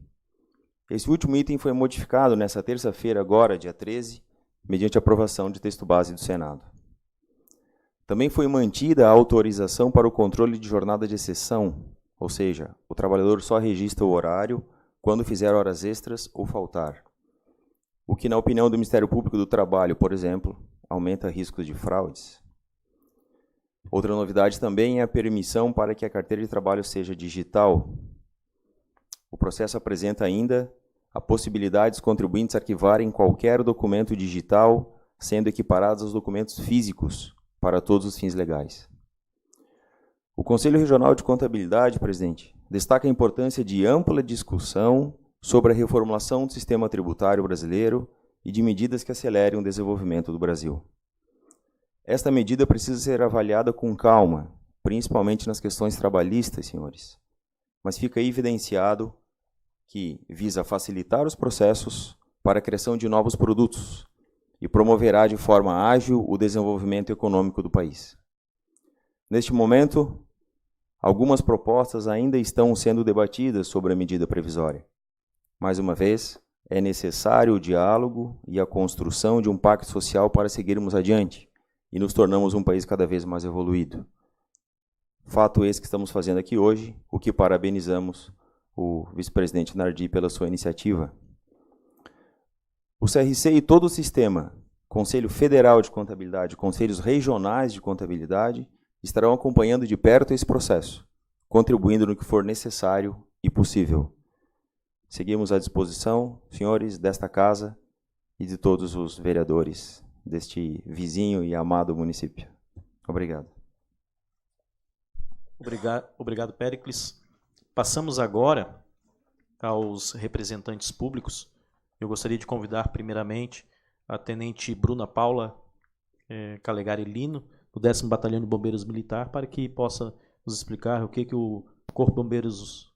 Esse último item foi modificado nesta terça-feira, agora, dia 13, mediante aprovação de texto base do Senado. Também foi mantida a autorização para o controle de jornada de exceção, ou seja, o trabalhador só registra o horário quando fizer horas extras ou faltar, o que, na opinião do Ministério Público do Trabalho, por exemplo, aumenta riscos de fraudes. Outra novidade também é a permissão para que a carteira de trabalho seja digital. O processo apresenta ainda a possibilidade dos contribuintes arquivarem qualquer documento digital, sendo equiparados aos documentos físicos para todos os fins legais. O Conselho Regional de Contabilidade, presidente, destaca a importância de ampla discussão sobre a reformulação do sistema tributário brasileiro e de medidas que acelerem o desenvolvimento do Brasil. Esta medida precisa ser avaliada com calma, principalmente nas questões trabalhistas, senhores. Mas fica evidenciado que visa facilitar os processos para a criação de novos produtos e promoverá de forma ágil o desenvolvimento econômico do país. Neste momento, algumas propostas ainda estão sendo debatidas sobre a medida provisória. Mais uma vez, é necessário o diálogo e a construção de um pacto social para seguirmos adiante e nos tornamos um país cada vez mais evoluído. Fato esse que estamos fazendo aqui hoje, o que parabenizamos o vice-presidente Nardi pela sua iniciativa. O CRC e todo o sistema, Conselho Federal de Contabilidade, Conselhos Regionais de Contabilidade, estarão acompanhando de perto esse processo, contribuindo no que for necessário e possível. Seguimos à disposição, senhores, desta casa e de todos os vereadores deste vizinho e amado município. Obrigado. Obrigado, Péricles. Passamos agora aos representantes públicos. Eu gostaria de convidar primeiramente a Tenente Bruna Paula Calegari Lino, do 10º Batalhão de Bombeiros Militar, para que possa nos explicar o que o Corpo de Bombeiros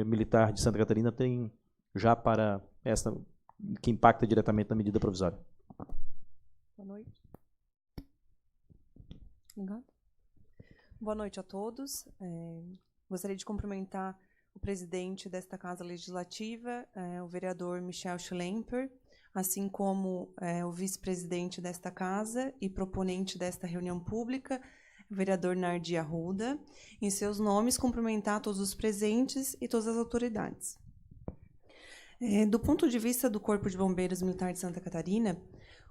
Militar de Santa Catarina tem já para esta, que impacta diretamente na medida provisória. Boa noite. Obrigada. Boa noite a todos. Gostaria de cumprimentar o presidente desta Casa Legislativa, o vereador Michel Schlemper, assim como o vice-presidente desta Casa e proponente desta reunião pública, o vereador Nardi Arruda. Em seus nomes, cumprimentar todos os presentes e todas as autoridades. Do ponto de vista do Corpo de Bombeiros Militar de Santa Catarina,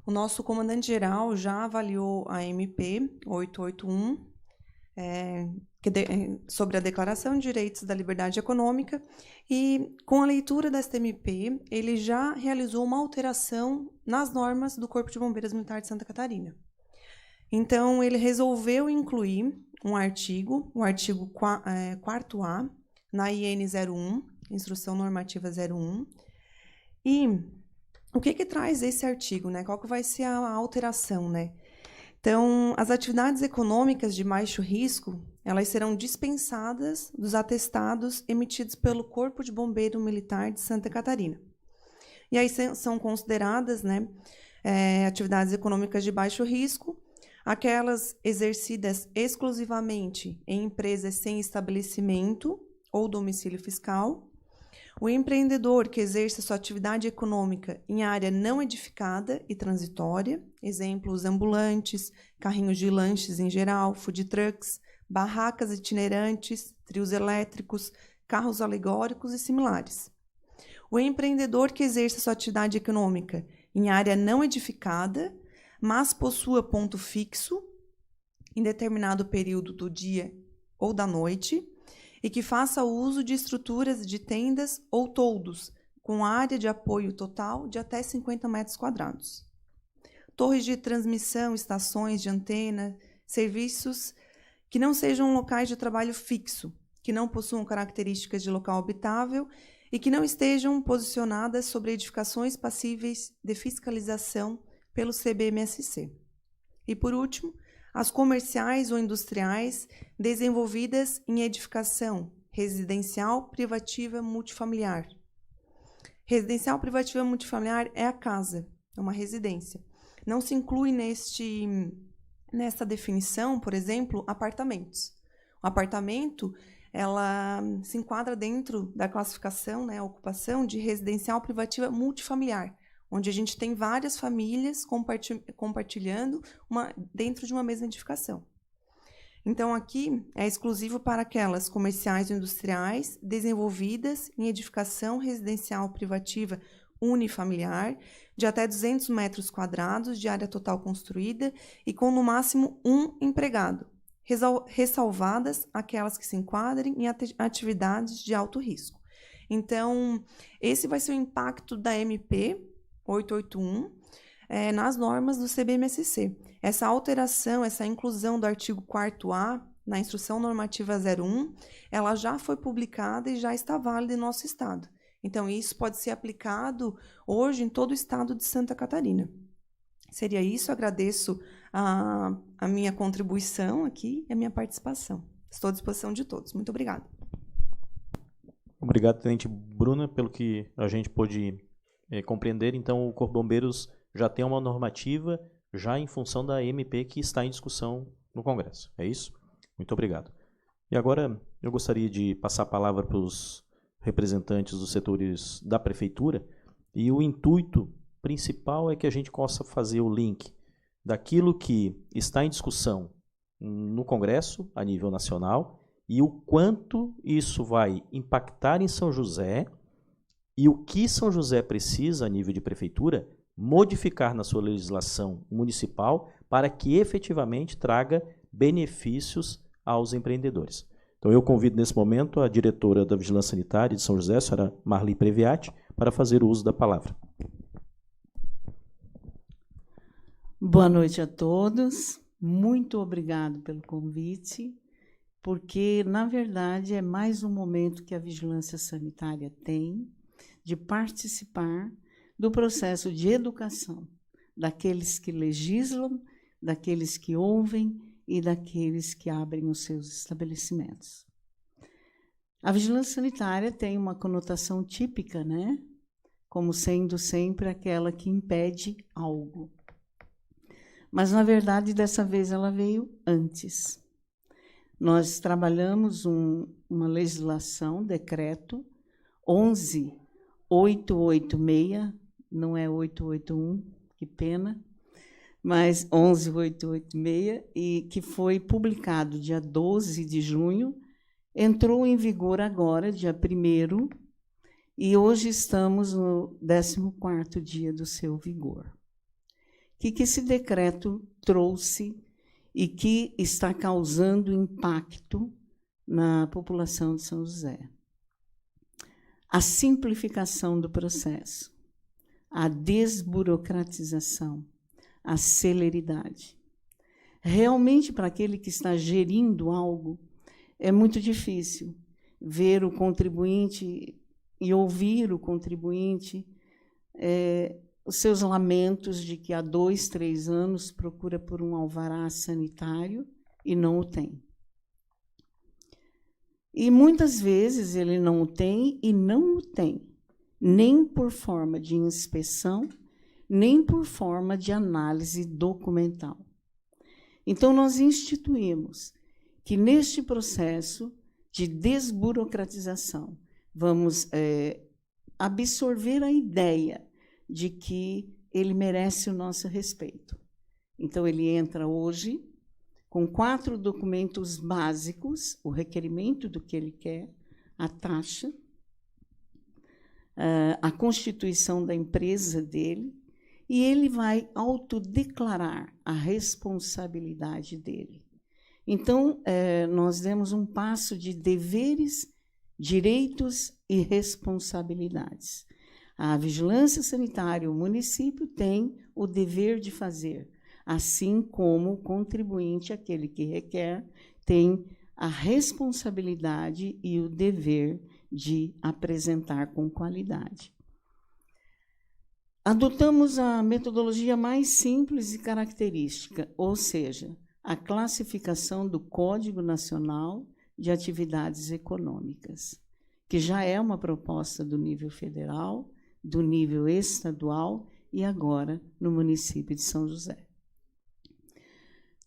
o nosso comandante-geral já avaliou a MP 881, sobre a Declaração de Direitos da Liberdade Econômica, e com a leitura desta MP, ele já realizou uma alteração nas normas do Corpo de Bombeiros Militar de Santa Catarina. Então, ele resolveu incluir um artigo, o artigo 4º-A, na IN 01, Instrução Normativa 01. E o que traz esse artigo, né? Qual que vai ser a alteração, né? Então, as atividades econômicas de baixo risco, elas serão dispensadas dos atestados emitidos pelo Corpo de Bombeiro Militar de Santa Catarina. E aí são consideradas, né, atividades econômicas de baixo risco, aquelas exercidas exclusivamente em empresas sem estabelecimento ou domicílio fiscal, o empreendedor que exerça sua atividade econômica em área não edificada e transitória, exemplos ambulantes, carrinhos de lanches em geral, food trucks, barracas itinerantes, trios elétricos, carros alegóricos e similares. O empreendedor que exerça sua atividade econômica em área não edificada, mas possua ponto fixo em determinado período do dia ou da noite, e que faça uso de estruturas de tendas ou toldos, com área de apoio total de até 50 metros quadrados. Torres de transmissão, estações de antena, serviços que não sejam locais de trabalho fixo, que não possuam características de local habitável e que não estejam posicionadas sobre edificações passíveis de fiscalização pelo CBMSC. E, por último, as comerciais ou industriais desenvolvidas em edificação residencial, privativa, multifamiliar. Residencial, privativa, multifamiliar é a casa, é uma residência. Não se inclui nessa definição, por exemplo, apartamentos. O apartamento, ela se enquadra dentro da classificação, né, a ocupação de residencial, privativa, multifamiliar, onde a gente tem várias famílias compartilhando dentro de uma mesma edificação. Então, aqui é exclusivo para aquelas comerciais ou industriais desenvolvidas em edificação residencial privativa unifamiliar, de até 200 metros quadrados de área total construída e com, no máximo, um empregado, ressalvadas aquelas que se enquadrem em atividades de alto risco. Então, esse vai ser o impacto da MP 881, nas normas do CBMSC. Essa alteração, essa inclusão do artigo 4º-A na Instrução Normativa 01, ela já foi publicada e já está válida em nosso estado. Então, isso pode ser aplicado hoje em todo o estado de Santa Catarina. Seria isso, agradeço a minha contribuição aqui e a minha participação. Estou à disposição de todos. Muito obrigada. Obrigado, Tenente Bruna, pelo que a gente pôde compreender. Então, o Corpo de Bombeiros já tem uma normativa já em função da MP que está em discussão no Congresso. É isso? Muito obrigado. E agora eu gostaria de passar a palavra para os representantes dos setores da Prefeitura, e o intuito principal é que a gente possa fazer o link daquilo que está em discussão no Congresso, a nível nacional, e o quanto isso vai impactar em São José e o que São José precisa, a nível de prefeitura, modificar na sua legislação municipal para que efetivamente traga benefícios aos empreendedores. Então eu convido nesse momento a diretora da Vigilância Sanitária de São José, a senhora Marli Previati, para fazer o uso da palavra. Boa noite a todos. Muito obrigado pelo convite. porque, na verdade, é mais um momento que a vigilância sanitária tem de participar do processo de educação daqueles que legislam, daqueles que ouvem e daqueles que abrem os seus estabelecimentos. A vigilância sanitária tem uma conotação típica, né? Como sendo sempre aquela que impede algo. Mas, na verdade, dessa vez ela veio antes. Nós trabalhamos uma legislação, decreto 11.886, não é 881, que pena, mas 11.886, e que foi publicado dia 12 de junho, entrou em vigor agora, dia 1º, e hoje estamos no 14º dia do seu vigor. O que esse decreto trouxe e que está causando impacto na população de São José? A simplificação do processo, a desburocratização, a celeridade. Realmente, para aquele que está gerindo algo, é muito difícil ver o contribuinte e ouvir o contribuinte, os seus lamentos de que há 2, 3 anos procura por um alvará sanitário e não o tem. E muitas vezes ele não o tem e não o tem, nem por forma de inspeção, nem por forma de análise documental. Então, nós instituímos que, neste processo de desburocratização, vamos absorver a ideia de que ele merece o nosso respeito. Então, ele entra hoje com 4 documentos básicos, o requerimento do que ele quer, a taxa, a constituição da empresa dele, e ele vai autodeclarar a responsabilidade dele. Então, nós demos um passo de deveres, direitos e responsabilidades. A vigilância sanitária, o município tem o dever de fazer, assim como o contribuinte, aquele que requer, tem a responsabilidade e o dever de apresentar com qualidade. Adotamos a metodologia mais simples e característica, ou seja, a classificação do Código Nacional de Atividades Econômicas, que já é uma proposta do nível federal, do nível estadual e agora no município de São José.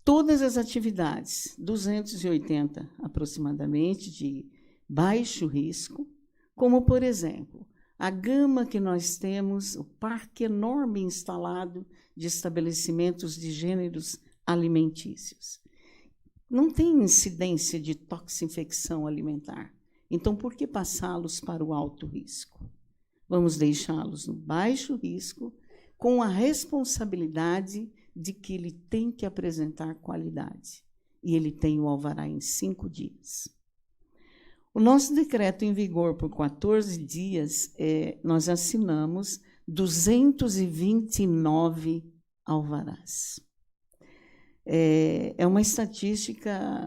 Todas as atividades, 280 aproximadamente, de baixo risco, como, por exemplo, a gama que nós temos, o parque enorme instalado de estabelecimentos de gêneros alimentícios. Não tem incidência de toxinfecção alimentar. Então, por que passá-los para o alto risco? Vamos deixá-los no baixo risco, com a responsabilidade de que ele tem que apresentar qualidade. E ele tem o alvará em 5 dias. O nosso decreto em vigor por 14 dias, nós assinamos 229 alvarás. É uma estatística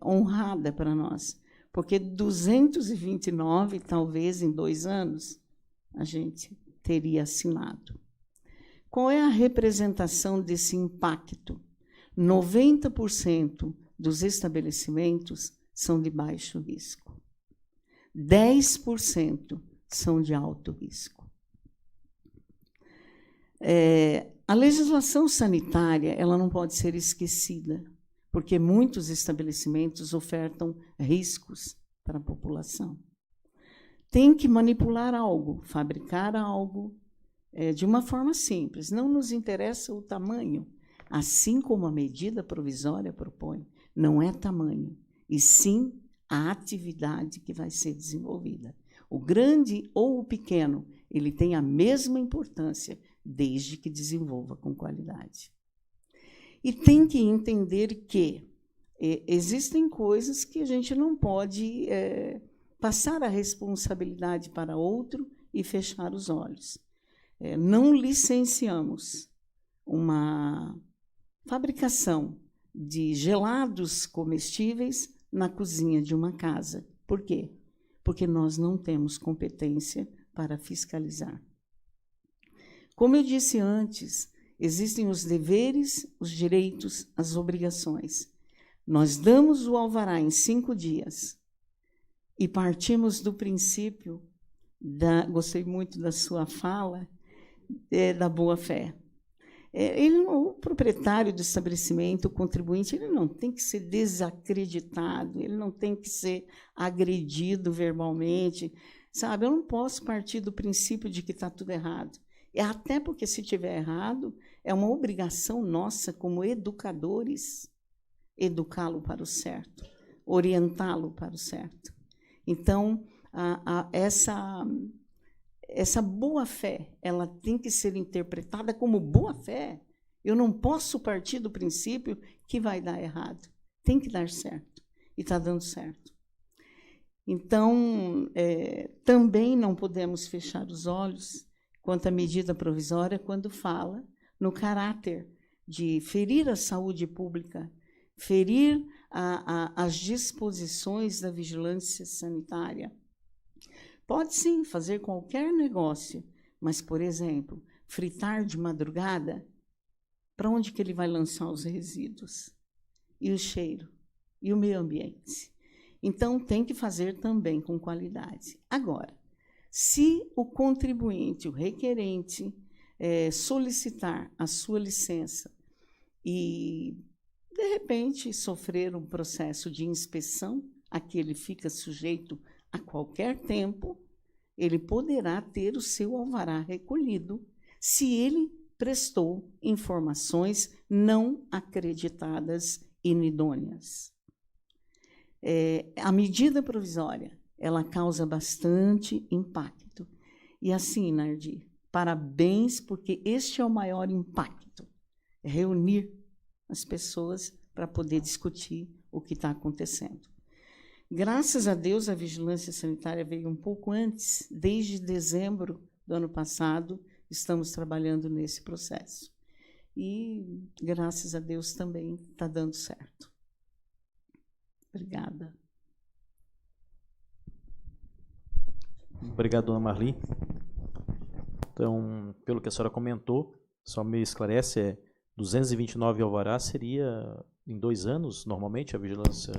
honrada para nós, porque 229, talvez em 2 anos, a gente teria assinado. Qual é a representação desse impacto? 90% dos estabelecimentos são de baixo risco. 10% são de alto risco. A legislação sanitária, ela não pode ser esquecida, porque muitos estabelecimentos ofertam riscos para a população. Tem que manipular algo, fabricar algo, de uma forma simples. Não nos interessa o tamanho, assim como a medida provisória propõe. Não é tamanho, e sim a atividade que vai ser desenvolvida. O grande ou o pequeno, ele tem a mesma importância, desde que desenvolva com qualidade. E tem que entender que existem coisas que a gente não pode passar a responsabilidade para outro e fechar os olhos. Não licenciamos uma fabricação de gelados comestíveis na cozinha de uma casa. Por quê? Porque nós não temos competência para fiscalizar. Como eu disse antes, existem os deveres, os direitos, as obrigações. Nós damos o alvará em 5 dias e partimos do princípio, gostei muito da sua fala, da boa-fé. O proprietário do estabelecimento, o contribuinte, ele não tem que ser desacreditado, ele não tem que ser agredido verbalmente, sabe? Eu não posso partir do princípio de que está tudo errado. Até porque, se estiver errado, é uma obrigação nossa, como educadores, educá-lo para o certo, orientá-lo para o certo. Então, essa boa-fé, ela tem que ser interpretada como boa-fé. Eu não posso partir do princípio que vai dar errado. Tem que dar certo. E está dando certo. Então, também não podemos fechar os olhos quanto à medida provisória quando fala no caráter de ferir a saúde pública, ferir as disposições da vigilância sanitária. Pode, sim, fazer qualquer negócio, mas, por exemplo, fritar de madrugada, para onde que ele vai lançar os resíduos? E o cheiro? E o meio ambiente? Então, tem que fazer também com qualidade. Agora, se o contribuinte, o requerente, solicitar a sua licença e, de repente, sofrer um processo de inspeção, a que ele fica sujeito a qualquer tempo, ele poderá ter o seu alvará recolhido se ele prestou informações não acreditadas inidôneas. A medida provisória, ela causa bastante impacto. E assim, Nardi, parabéns, porque este é o maior impacto, reunir as pessoas para poder discutir o que está acontecendo. Graças a Deus, a vigilância sanitária veio um pouco antes. Desde dezembro do ano passado, estamos trabalhando nesse processo. E, graças a Deus, também está dando certo. Obrigada. Obrigado, dona Marli. Então, pelo que a senhora comentou, só me esclarece, 229 alvarás seria em 2 anos, normalmente, a vigilância...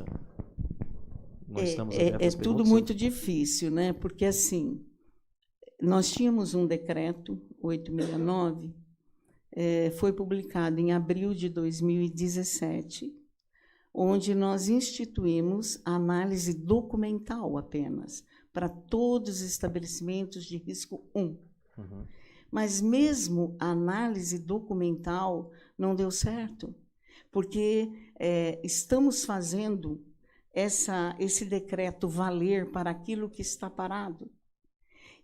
É tudo muito difícil, né? Porque, assim, nós tínhamos um decreto, 869, foi publicado em abril de 2017, onde nós instituímos a análise documental apenas, para todos os estabelecimentos de risco 1. Uhum. Mas mesmo a análise documental não deu certo, porque estamos fazendo esse decreto valer para aquilo que está parado.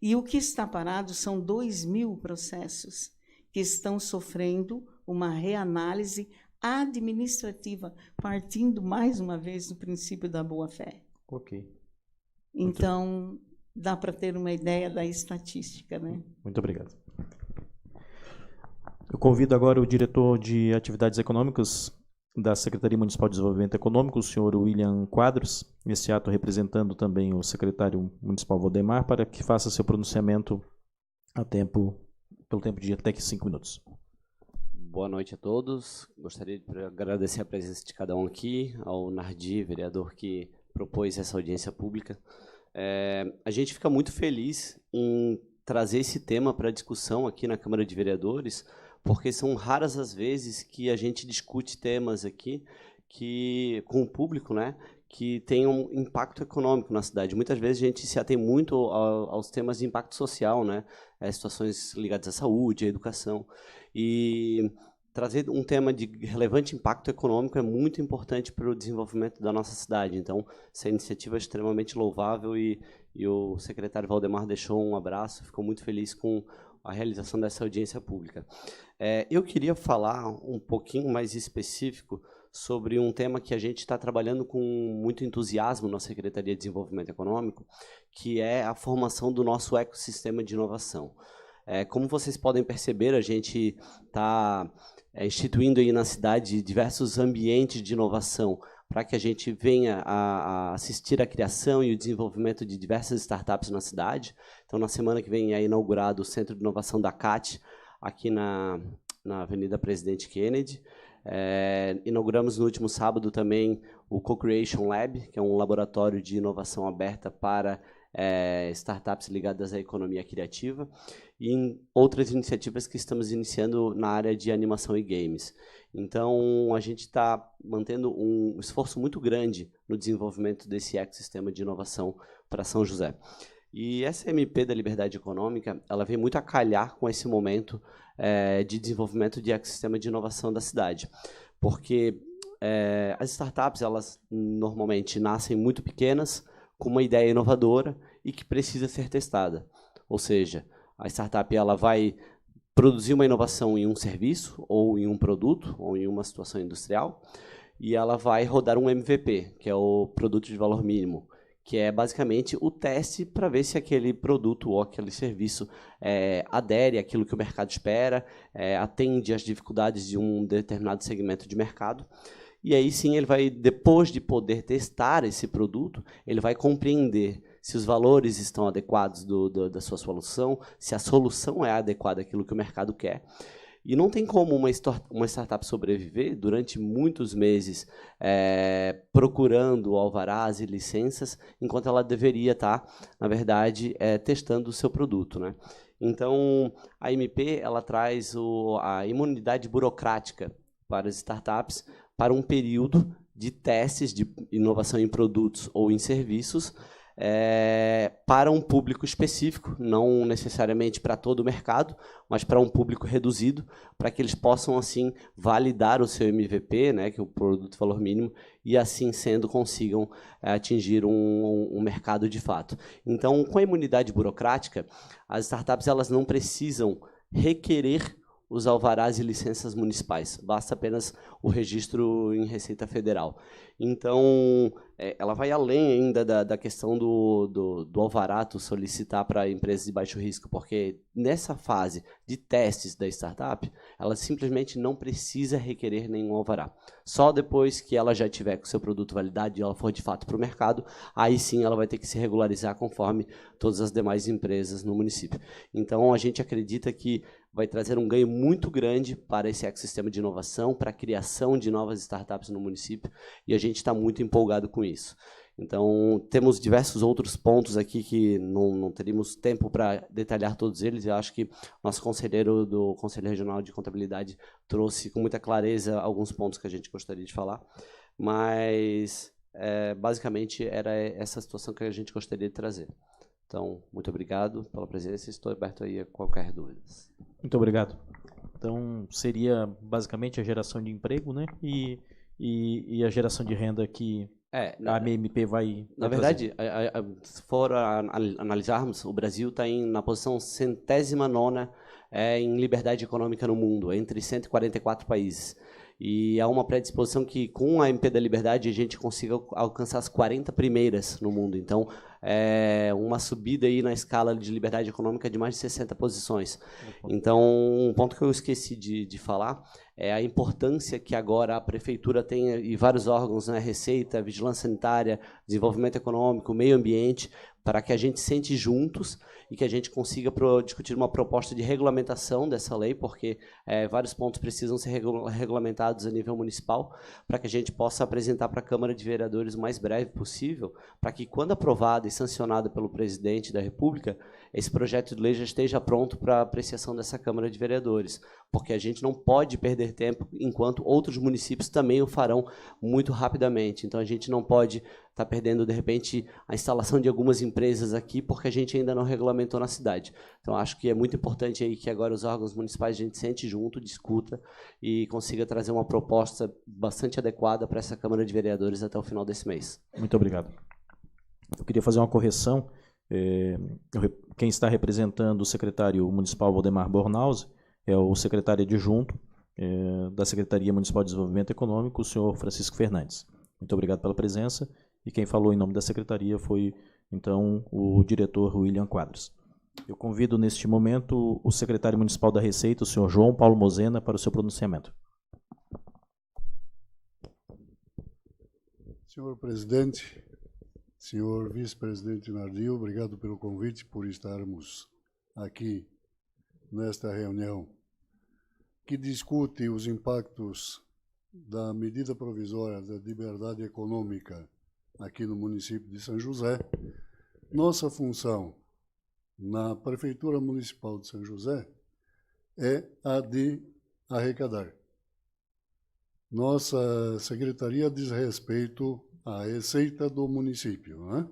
E o que está parado são 2.000 processos que estão sofrendo uma reanálise administrativa, partindo, mais uma vez, do princípio da boa-fé. Ok. Então, dá para ter uma ideia da estatística, né? Muito obrigado. Eu convido agora o diretor de Atividades Econômicas da Secretaria Municipal de Desenvolvimento Econômico, o senhor William Quadros, nesse ato representando também o secretário municipal Valdemar, para que faça seu pronunciamento pelo tempo de até 5 minutos. Boa noite a todos. Gostaria de agradecer a presença de cada um aqui, ao Nardi, vereador que propôs essa audiência pública. A gente fica muito feliz em trazer esse tema para discussão aqui na Câmara de Vereadores, porque são raras as vezes que a gente discute temas aqui com o público, né, que tem um impacto econômico na cidade. Muitas vezes a gente se atém muito aos temas de impacto social, né, situações ligadas à saúde, à educação. E trazer um tema de relevante impacto econômico é muito importante para o desenvolvimento da nossa cidade. Então, essa iniciativa é extremamente louvável e o secretário Valdemar deixou um abraço, ficou muito feliz com a realização dessa audiência pública. Eu queria falar um pouquinho mais específico sobre um tema que a gente está trabalhando com muito entusiasmo na Secretaria de Desenvolvimento Econômico, que é a formação do nosso ecossistema de inovação. Como vocês podem perceber, a gente está instituindo aí na cidade diversos ambientes de inovação para que a gente venha a assistir à criação e o desenvolvimento de diversas startups na cidade. Então, na semana que vem é inaugurado o Centro de Inovação da CAT, aqui na Avenida Presidente Kennedy. Inauguramos no último sábado também o Co-Creation Lab, que é um laboratório de inovação aberta para startups ligadas à economia criativa, e em outras iniciativas que estamos iniciando na área de animação e games. Então, a gente está mantendo um esforço muito grande no desenvolvimento desse ecossistema de inovação para São José. E essa MP da Liberdade Econômica, ela vem muito a calhar com esse momento de desenvolvimento de ecossistema de inovação da cidade, porque as startups, elas normalmente nascem muito pequenas, com uma ideia inovadora e que precisa ser testada. Ou seja, a startup ela vai produzir uma inovação em um serviço, ou em um produto, ou em uma situação industrial, e ela vai rodar um MVP, que é o produto de valor mínimo, que é basicamente o teste para ver se aquele produto ou aquele serviço adere àquilo que o mercado espera, atende às dificuldades de um determinado segmento de mercado. E aí sim ele vai, depois de poder testar esse produto, ele vai compreender se os valores estão adequados da sua solução, se a solução é adequada àquilo que o mercado quer. E não tem como uma startup sobreviver durante muitos meses procurando alvarás e licenças, enquanto ela deveria estar, na verdade, testando o seu produto, né? Então, a MP ela traz a imunidade burocrática para as startups para um período de testes de inovação em produtos ou em serviços para um público específico, não necessariamente para todo o mercado, mas para um público reduzido, para que eles possam, assim, validar o seu MVP, né, que é o produto de valor mínimo, e, assim sendo, consigam atingir um mercado de fato. Então, com a imunidade burocrática, as startups elas não precisam requerer os alvarás e licenças municipais. Basta apenas o registro em Receita Federal. Então, ela vai além ainda da questão do alvará tu solicitar para empresas de baixo risco, porque nessa fase de testes da startup, ela simplesmente não precisa requerer nenhum alvará. Só depois que ela já tiver com o seu produto validado e ela for de fato para o mercado, aí sim ela vai ter que se regularizar conforme todas as demais empresas no município. Então, a gente acredita que vai trazer um ganho muito grande para esse ecossistema de inovação, para a criação de novas startups no município, e a gente está muito empolgado com isso. Então, temos diversos outros pontos aqui que não teríamos tempo para detalhar todos eles. Eu acho que nosso conselheiro do Conselho Regional de Contabilidade trouxe com muita clareza alguns pontos que a gente gostaria de falar, mas basicamente era essa situação que a gente gostaria de trazer. Então, muito obrigado pela presença e estou aberto aí a qualquer dúvida. Muito obrigado. Então, seria basicamente a geração de emprego, né? E a geração de renda que a MP vai Na verdade, se for analisarmos, o Brasil está na posição 109ª em liberdade econômica no mundo, entre 144 países. E há uma predisposição que, com a MP da Liberdade, a gente consiga alcançar as 40 primeiras no mundo. Então, uma subida aí na escala de liberdade econômica de mais de 60 posições. Então, um ponto que eu esqueci de falar é a importância que agora a Prefeitura tem, e vários órgãos, né, Receita, Vigilância Sanitária, Desenvolvimento Econômico, Meio Ambiente, para que a gente sente juntos e que a gente consiga discutir uma proposta de regulamentação dessa lei, porque vários pontos precisam ser regulamentados a nível municipal, para que a gente possa apresentar para a Câmara de Vereadores o mais breve possível, para que, quando aprovado e sancionado pelo Presidente da República, esse projeto de lei já esteja pronto para apreciação dessa Câmara de Vereadores, porque a gente não pode perder tempo, enquanto outros municípios também o farão muito rapidamente. Então, a gente não pode estar perdendo, de repente, a instalação de algumas empresas aqui, porque a gente ainda não regulamentou na cidade. Então, acho que é muito importante aí que agora os órgãos municipais a gente sente junto, discuta e consiga trazer uma proposta bastante adequada para essa Câmara de Vereadores até o final desse mês. Muito obrigado. Eu queria fazer uma correção. Quem está representando o secretário municipal Valdemar Bornhausen é o secretário adjunto da Secretaria Municipal de Desenvolvimento Econômico, o senhor Francisco Fernandes. Muito obrigado pela presença. E quem falou em nome da secretaria foi, então, o diretor William Quadros. Eu convido neste momento o secretário municipal da Receita, o senhor João Paulo Mosena, para o seu pronunciamento. Senhor presidente, senhor vice-presidente Nardi, obrigado pelo convite, por estarmos aqui nesta reunião que discute os impactos da medida provisória da liberdade econômica aqui no município de São José. Nossa função na Prefeitura Municipal de São José é a de arrecadar. Nossa secretaria diz respeito à receita do município, né?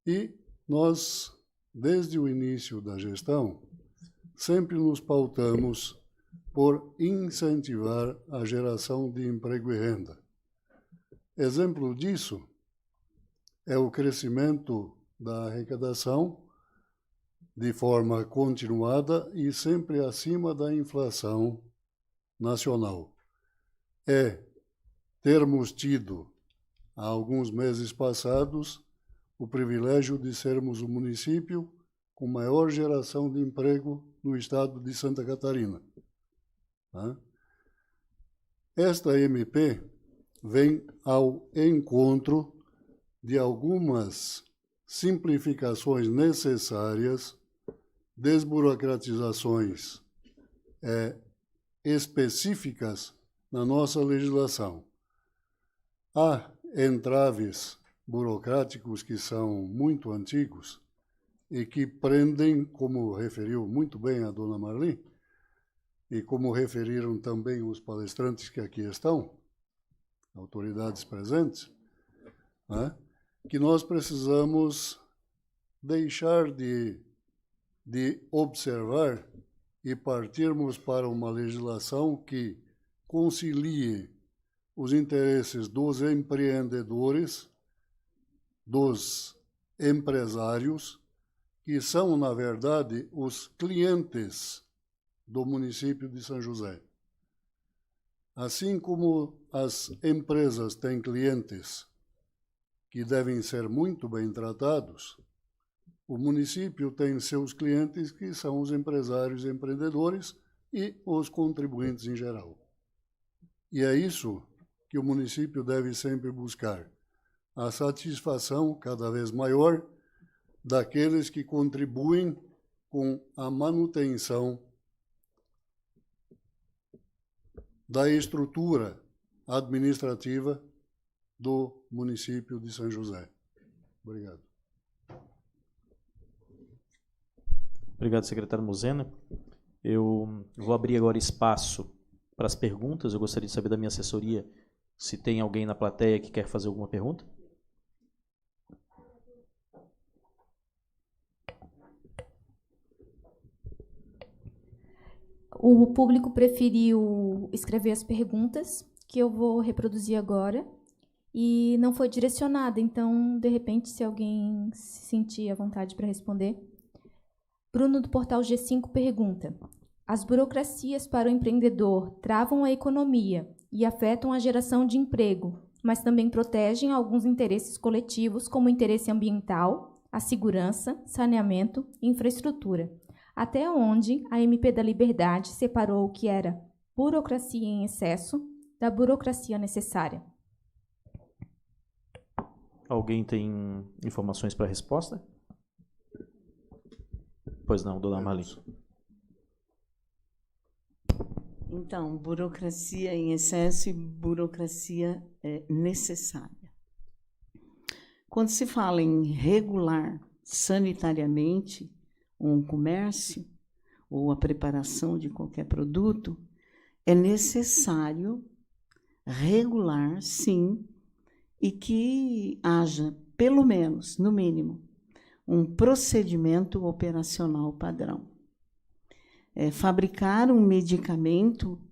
E nós, desde o início da gestão, sempre nos pautamos por incentivar a geração de emprego e renda. Exemplo disso é o crescimento da arrecadação de forma continuada e sempre acima da inflação nacional. É termos tido, há alguns meses passados, o privilégio de sermos o município com maior geração de emprego no estado de Santa Catarina. Esta MP vem ao encontro de algumas simplificações necessárias, desburocratizações específicas na nossa legislação. Há entraves burocráticos que são muito antigos e que prendem, como referiu muito bem a dona Marli, e como referiram também os palestrantes que aqui estão, autoridades presentes, né, que nós precisamos deixar de observar e partirmos para uma legislação que concilie os interesses dos empreendedores, dos empresários, que são, na verdade, os clientes do município de São José. Assim como as empresas têm clientes que devem ser muito bem tratados, o município tem seus clientes que são os empresários e empreendedores e os contribuintes em geral. E é isso que o município deve sempre buscar, a satisfação cada vez maior daqueles que contribuem com a manutenção da estrutura administrativa do município de São José. Obrigado. Obrigado, secretário Mosena. Eu vou abrir agora espaço para as perguntas. Eu gostaria de saber da minha assessoria se tem alguém na plateia que quer fazer alguma pergunta. O público preferiu escrever as perguntas, que eu vou reproduzir agora, e não foi direcionada, então, de repente, se alguém se sentir à vontade para responder. Bruno, do portal G5, pergunta: as burocracias para o empreendedor travam a economia e afetam a geração de emprego, mas também protegem alguns interesses coletivos, como o interesse ambiental, a segurança, saneamento e infraestrutura. Até onde a MP da Liberdade separou o que era burocracia em excesso da burocracia necessária? Alguém tem informações para a resposta? Pois não, dona Marli. Então, burocracia em excesso e burocracia necessária. Quando se fala em regular sanitariamente um comércio ou a preparação de qualquer produto, é necessário regular, sim, e que haja, pelo menos, no mínimo, um procedimento operacional padrão. Fabricar um medicamento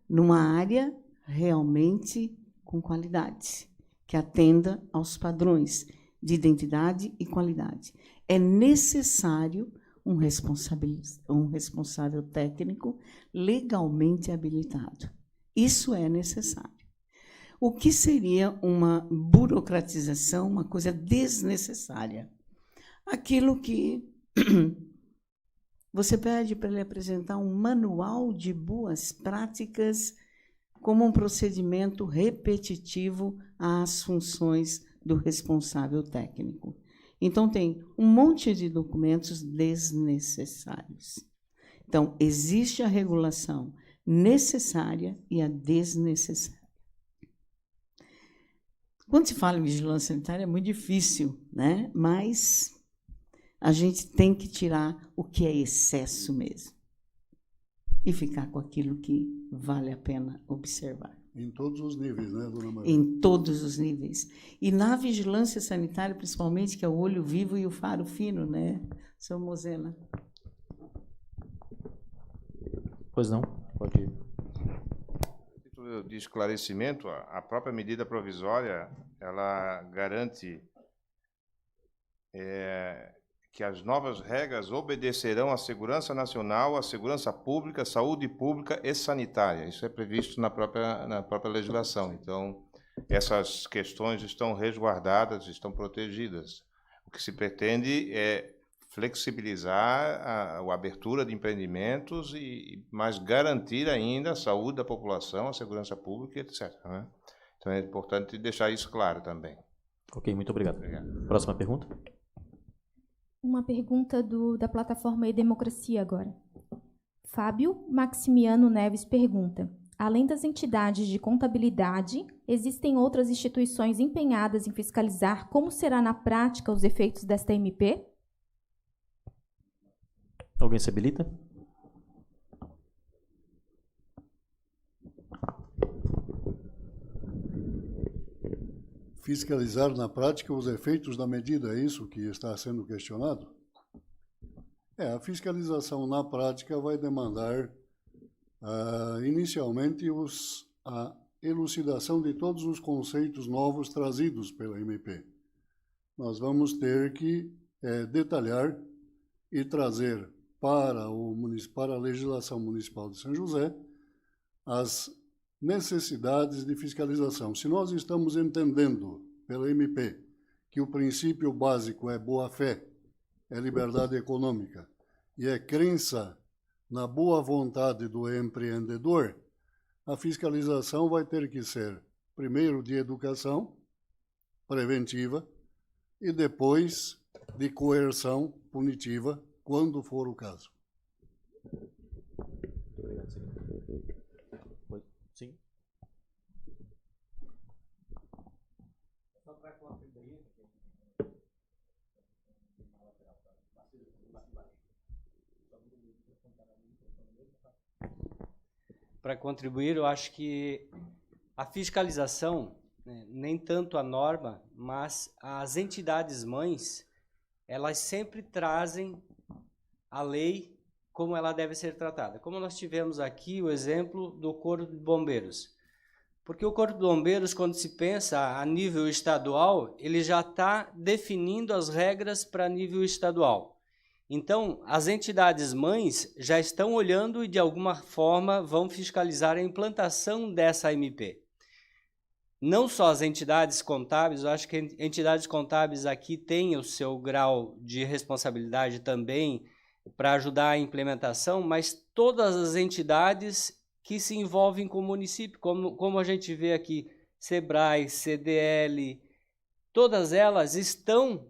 numa área realmente com qualidade, que atenda aos padrões de identidade e qualidade. É necessário um responsável técnico legalmente habilitado. Isso é necessário. O que seria uma burocratização, uma coisa desnecessária? Aquilo que você pede para ele apresentar um manual de boas práticas como um procedimento repetitivo às funções do responsável técnico. Então, tem um monte de documentos desnecessários. Então, existe a regulação necessária e a desnecessária. Quando se fala em vigilância sanitária, é muito difícil, né? Mas a gente tem que tirar o que é excesso mesmo e ficar com aquilo que vale a pena observar. Em todos os níveis, né, dona Maria? Em todos os níveis. E na vigilância sanitária, principalmente, que é o olho vivo e o faro fino, né, seu Mosena? Pois não, pode ir. título de esclarecimento, a própria medida provisória, ela garante que as novas regras obedecerão à segurança nacional, à segurança pública, saúde pública e sanitária. Isso é previsto na própria legislação. Então, essas questões estão resguardadas, estão protegidas. O que se pretende é flexibilizar a abertura de empreendimentos mas garantir ainda a saúde da população, a segurança pública, etc. Né? Então, é importante deixar isso claro também. Ok, muito obrigado. Próxima pergunta. Uma pergunta da plataforma E-Democracia agora. Fábio Maximiano Neves pergunta: além das entidades de contabilidade, existem outras instituições empenhadas em fiscalizar como será na prática os efeitos desta MP? Alguém se habilita? Fiscalizar na prática os efeitos da medida, é isso que está sendo questionado? A fiscalização na prática vai demandar, inicialmente, a elucidação de todos os conceitos novos trazidos pela MP. Nós vamos ter que detalhar e trazer para a legislação municipal de São José as necessidades de fiscalização. Se nós estamos entendendo pela MP que o princípio básico é boa-fé, é liberdade econômica e é crença na boa vontade do empreendedor, a fiscalização vai ter que ser, primeiro, de educação preventiva e depois de coerção punitiva, quando for o caso. Sim. Para contribuir, eu acho que a fiscalização, né, nem tanto a norma, mas as entidades mães, elas sempre trazem a lei como ela deve ser tratada. Como nós tivemos aqui o exemplo do Corpo de Bombeiros. Porque o Corpo de Bombeiros, quando se pensa a nível estadual, ele já está definindo as regras para nível estadual. Então, as entidades mães já estão olhando e, de alguma forma, vão fiscalizar a implantação dessa MP. Não só as entidades contábeis, eu acho que entidades contábeis aqui têm o seu grau de responsabilidade também para ajudar a implementação, mas todas as entidades que se envolvem com o município, como a gente vê aqui, SEBRAE, CDL, todas elas estão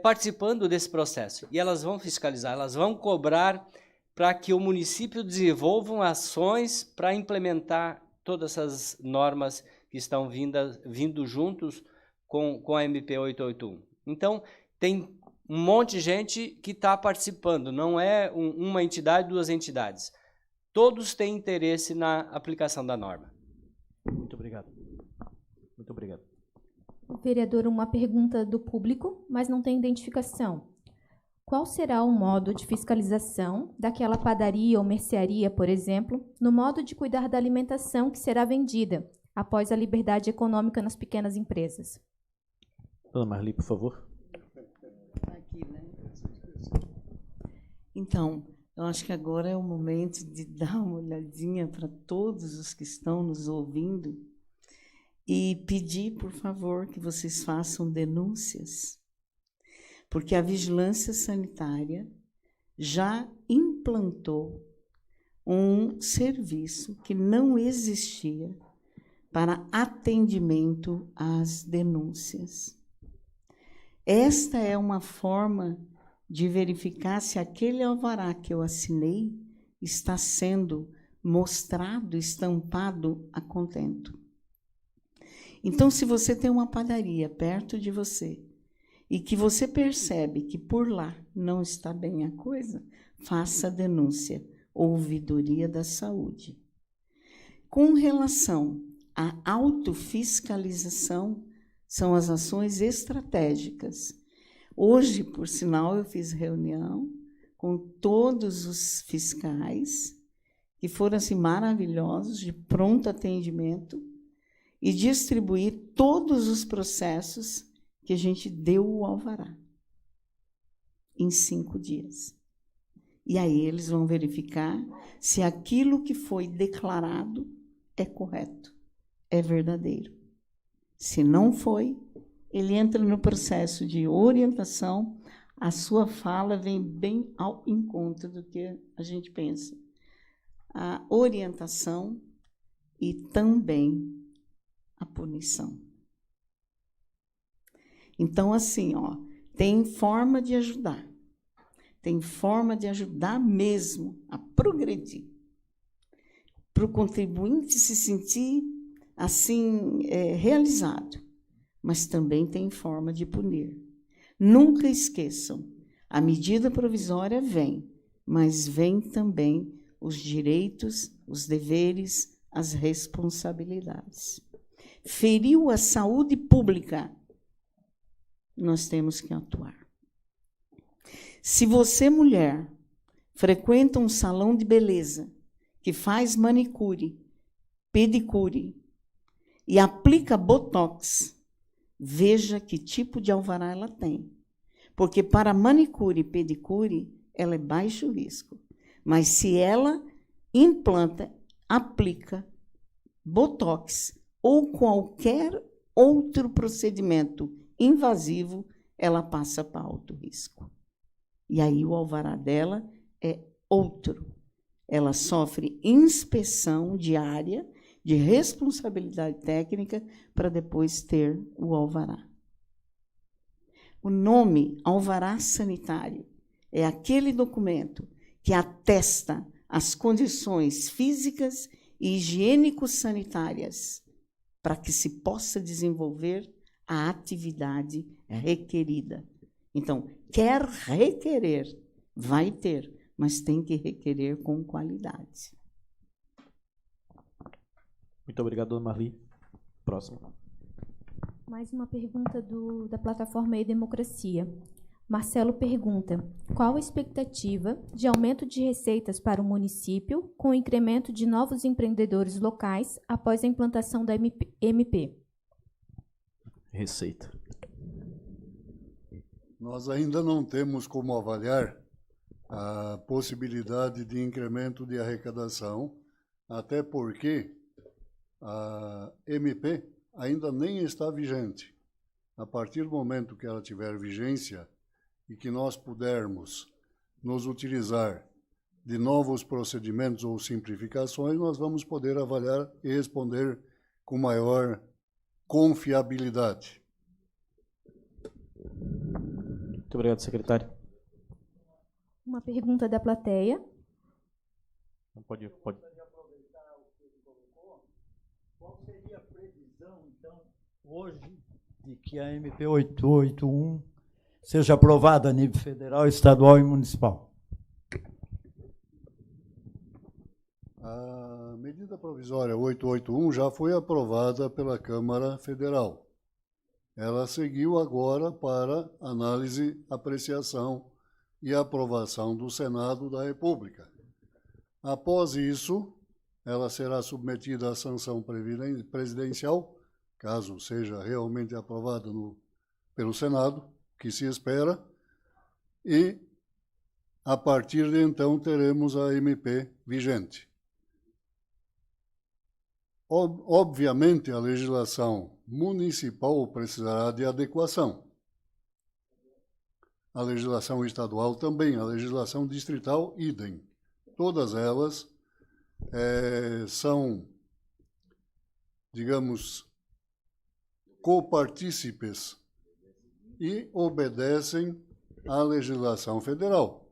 participando desse processo. E elas vão fiscalizar, elas vão cobrar para que o município desenvolva ações para implementar todas essas normas que estão vindo juntos com a MP 881. Então, tem um monte de gente que está participando, não é uma entidade, duas entidades. Todos têm interesse na aplicação da norma. Muito obrigado. Muito obrigado. Vereador, uma pergunta do público, mas não tem identificação. Qual será o modo de fiscalização daquela padaria ou mercearia, por exemplo, no modo de cuidar da alimentação que será vendida após a liberdade econômica nas pequenas empresas? Dona Marli, por favor. Aqui, né? Então, eu acho que agora é o momento de dar uma olhadinha para todos os que estão nos ouvindo e pedir, por favor, que vocês façam denúncias. porque a vigilância sanitária já implantou um serviço que não existia para atendimento às denúncias. Esta é uma forma de verificar se aquele alvará que eu assinei está sendo mostrado, estampado a contento. Então, se você tem uma padaria perto de você e que você percebe que por lá não está bem a coisa, faça a denúncia, ouvidoria da saúde. Com relação à autofiscalização, são as ações estratégicas. Hoje, por sinal, eu fiz reunião com todos os fiscais, que foram assim, maravilhosos, de pronto atendimento, e distribuir todos os processos que a gente deu o alvará, em 5 dias. E aí eles vão verificar se aquilo que foi declarado é correto, é verdadeiro. Se não foi, ele entra no processo de orientação, a sua fala vem bem ao encontro do que a gente pensa. A orientação e também a punição. Então, assim, tem forma de ajudar. Tem forma de ajudar mesmo a progredir. Para o contribuinte se sentir, assim, realizado. Mas também tem forma de punir. Nunca esqueçam, a medida provisória vem, mas vem também os direitos, os deveres, as responsabilidades. Feriu a saúde pública, nós temos que atuar. Se você, mulher, frequenta um salão de beleza, que faz manicure, pedicure e aplica botox, veja que tipo de alvará ela tem. Porque para manicure e pedicure, ela é baixo risco. Mas se ela implanta, aplica botox ou qualquer outro procedimento invasivo, ela passa para alto risco. E aí o alvará dela é outro. Ela sofre inspeção diária de responsabilidade técnica para depois ter o alvará. O nome alvará sanitário é aquele documento que atesta as condições físicas e higiênico-sanitárias para que se possa desenvolver a atividade requerida. Então, quer requerer, vai ter, mas tem que requerer com qualidade. Muito obrigado, dona Marli. Próximo. Mais uma pergunta da plataforma E-Democracia. Marcelo pergunta: qual a expectativa de aumento de receitas para o município com o incremento de novos empreendedores locais após a implantação da MP? Receita. Nós ainda não temos como avaliar a possibilidade de incremento de arrecadação, até porque a MP ainda nem está vigente. A partir do momento que ela tiver vigência e que nós pudermos nos utilizar de novos procedimentos ou simplificações, nós vamos poder avaliar e responder com maior confiabilidade. Muito obrigado, secretário. Uma pergunta da plateia. Pode. Qual seria a previsão, então, hoje, de que a MP 881 seja aprovada a nível federal, estadual e municipal? A medida provisória 881 já foi aprovada pela Câmara Federal. Ela seguiu agora para análise, apreciação e aprovação do Senado da República. Após isso, ela será submetida à sanção presidencial, caso seja realmente aprovada pelo Senado, que se espera, e, a partir de então, teremos a MP vigente. Obviamente, a legislação municipal precisará de adequação. a legislação estadual também, a legislação distrital, idem. Todas elas são, digamos, copartícipes e obedecem à legislação federal.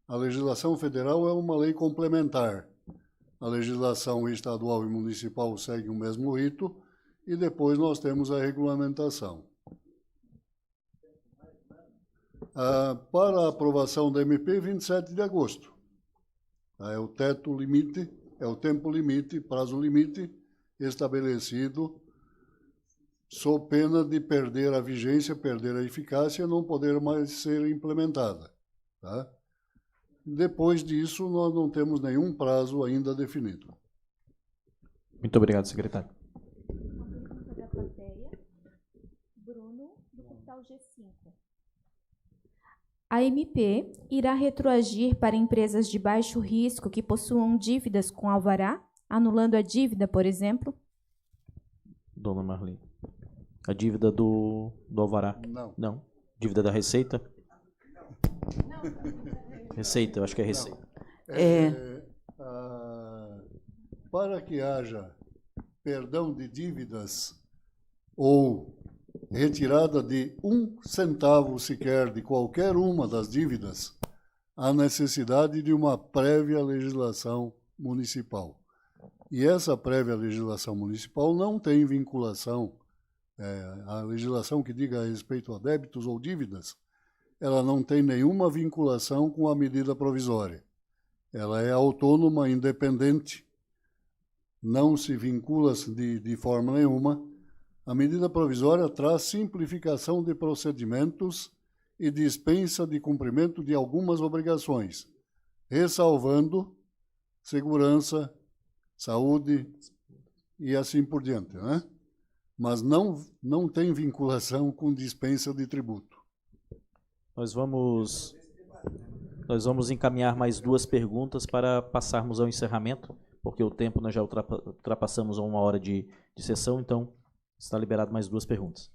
A legislação federal é uma lei complementar. A legislação estadual e municipal segue o mesmo rito e depois nós temos a regulamentação. Para a aprovação da MP, 27 de agosto. É o teto limite, é o tempo limite, prazo limite estabelecido, sob pena de perder a vigência, perder a eficácia e não poder mais ser implementada. Tá? Depois disso, nós não temos nenhum prazo ainda definido. Muito obrigado, secretário. Da plateia, Bruno, do portal G5. A MP irá retroagir para empresas de baixo risco que possuam dívidas com alvará, anulando a dívida, por exemplo? Dona Marli. A dívida do alvará? Não. Não. Dívida da Receita? Receita, eu acho que é Receita. Para que haja perdão de dívidas ou retirada de 1 centavo sequer de qualquer uma das dívidas, há necessidade de uma prévia legislação municipal. E essa prévia legislação municipal não tem vinculação, a legislação que diga a respeito a débitos ou dívidas, ela não tem nenhuma vinculação com a medida provisória. Ela é autônoma, independente, não se vincula de forma nenhuma. A medida provisória traz simplificação de procedimentos e dispensa de cumprimento de algumas obrigações, ressalvando segurança, saúde e assim por diante, né? Mas não tem vinculação com dispensa de tributo. Nós vamos encaminhar mais 2 perguntas para passarmos ao encerramento, porque o tempo nós já ultrapassamos 1 hora de sessão, então está liberado mais 2 perguntas.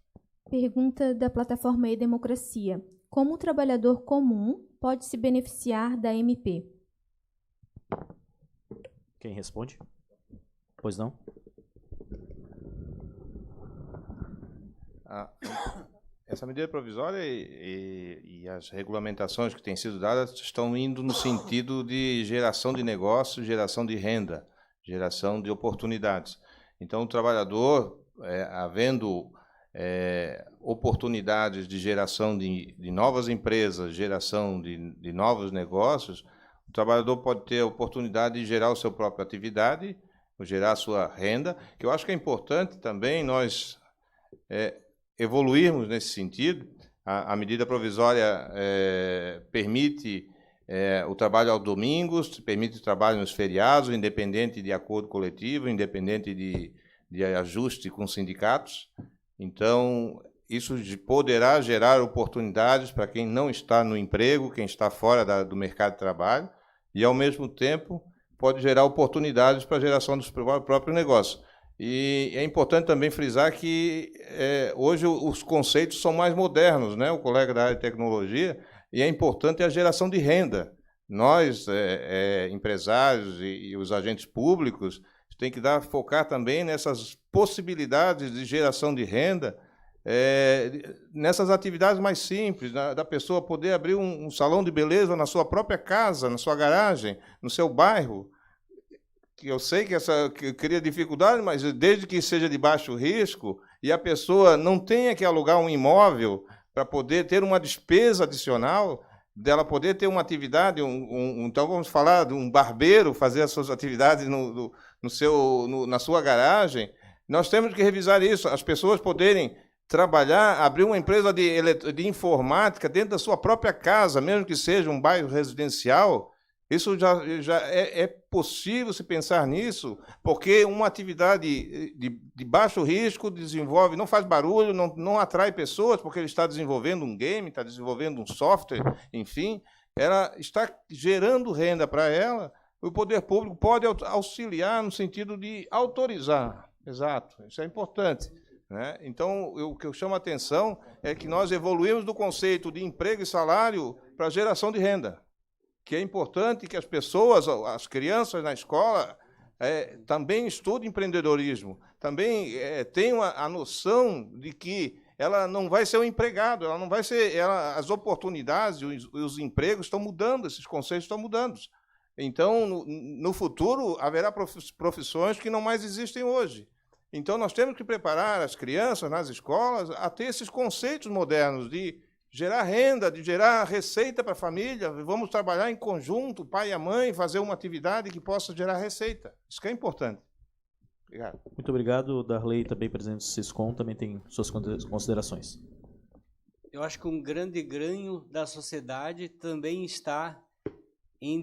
Pergunta da plataforma E-Democracia. Como o trabalhador comum pode se beneficiar da MP? Quem responde? Pois não? Essa medida provisória e as regulamentações que têm sido dadas estão indo no sentido de geração de negócio, geração de renda, geração de oportunidades. Então, o trabalhador, havendo oportunidades de geração de novas empresas, geração de novos negócios, o trabalhador pode ter a oportunidade de gerar a sua própria atividade, gerar a sua renda, que eu acho que é importante também nós evoluirmos nesse sentido. A medida provisória permite o trabalho aos domingos, permite o trabalho nos feriados, independente de acordo coletivo, independente de ajuste com sindicatos. Então, isso poderá gerar oportunidades para quem não está no emprego, quem está fora do mercado de trabalho, e, ao mesmo tempo, pode gerar oportunidades para a geração dos próprios negócios. E é importante também frisar que hoje os conceitos são mais modernos, né? O colega da área de tecnologia, e é importante a geração de renda. Nós, empresários e os agentes públicos, tem que focar também nessas possibilidades de geração de renda, nessas atividades mais simples, da pessoa poder abrir um salão de beleza na sua própria casa, na sua garagem, no seu bairro. Eu sei que cria dificuldade, mas desde que seja de baixo risco e a pessoa não tenha que alugar um imóvel para poder ter uma despesa adicional, dela poder ter uma atividade, então vamos falar de um barbeiro fazer as suas atividades na sua garagem. Nós temos que revisar isso, as pessoas poderem trabalhar, abrir uma empresa de informática dentro da sua própria casa, mesmo que seja um bairro residencial. Isso já é possível se pensar nisso, porque uma atividade de baixo risco desenvolve, não faz barulho, não atrai pessoas, porque ele está desenvolvendo um game, está desenvolvendo um software, enfim, ela está gerando renda para ela. O poder público pode auxiliar no sentido de autorizar, exato, isso é importante. né? Então, o que eu chamo a atenção é que nós evoluímos do conceito de emprego e salário para geração de renda, que é importante que as pessoas, as crianças na escola, também estudem empreendedorismo, também tenham a noção de que ela não vai ser um empregado, ela não vai ser, as oportunidades, os empregos estão mudando, esses conceitos estão mudando. Então, no futuro, haverá profissões que não mais existem hoje. Então, nós temos que preparar as crianças nas escolas a ter esses conceitos modernos de gerar renda, de gerar receita para a família. Vamos trabalhar em conjunto, o pai e a mãe, fazer uma atividade que possa gerar receita. Isso que é importante. Obrigado. Muito obrigado. Darley, também presidente do Siscom, também tem suas considerações. Eu acho que um grande ganho da sociedade também está em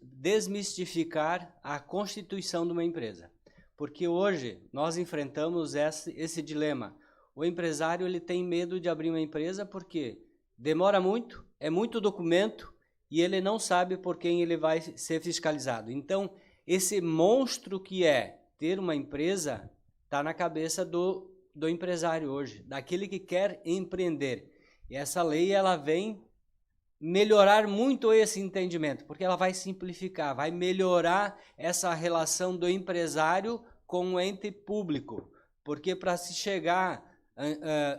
desmistificar a constituição de uma empresa. Porque hoje nós enfrentamos esse dilema. O empresário ele tem medo de abrir uma empresa porque demora muito, é muito documento e ele não sabe por quem ele vai ser fiscalizado. Então, esse monstro que é ter uma empresa está na cabeça do empresário hoje, daquele que quer empreender. E essa lei ela vem melhorar muito esse entendimento, porque ela vai simplificar, vai melhorar essa relação do empresário com o ente público. Porque para se chegar,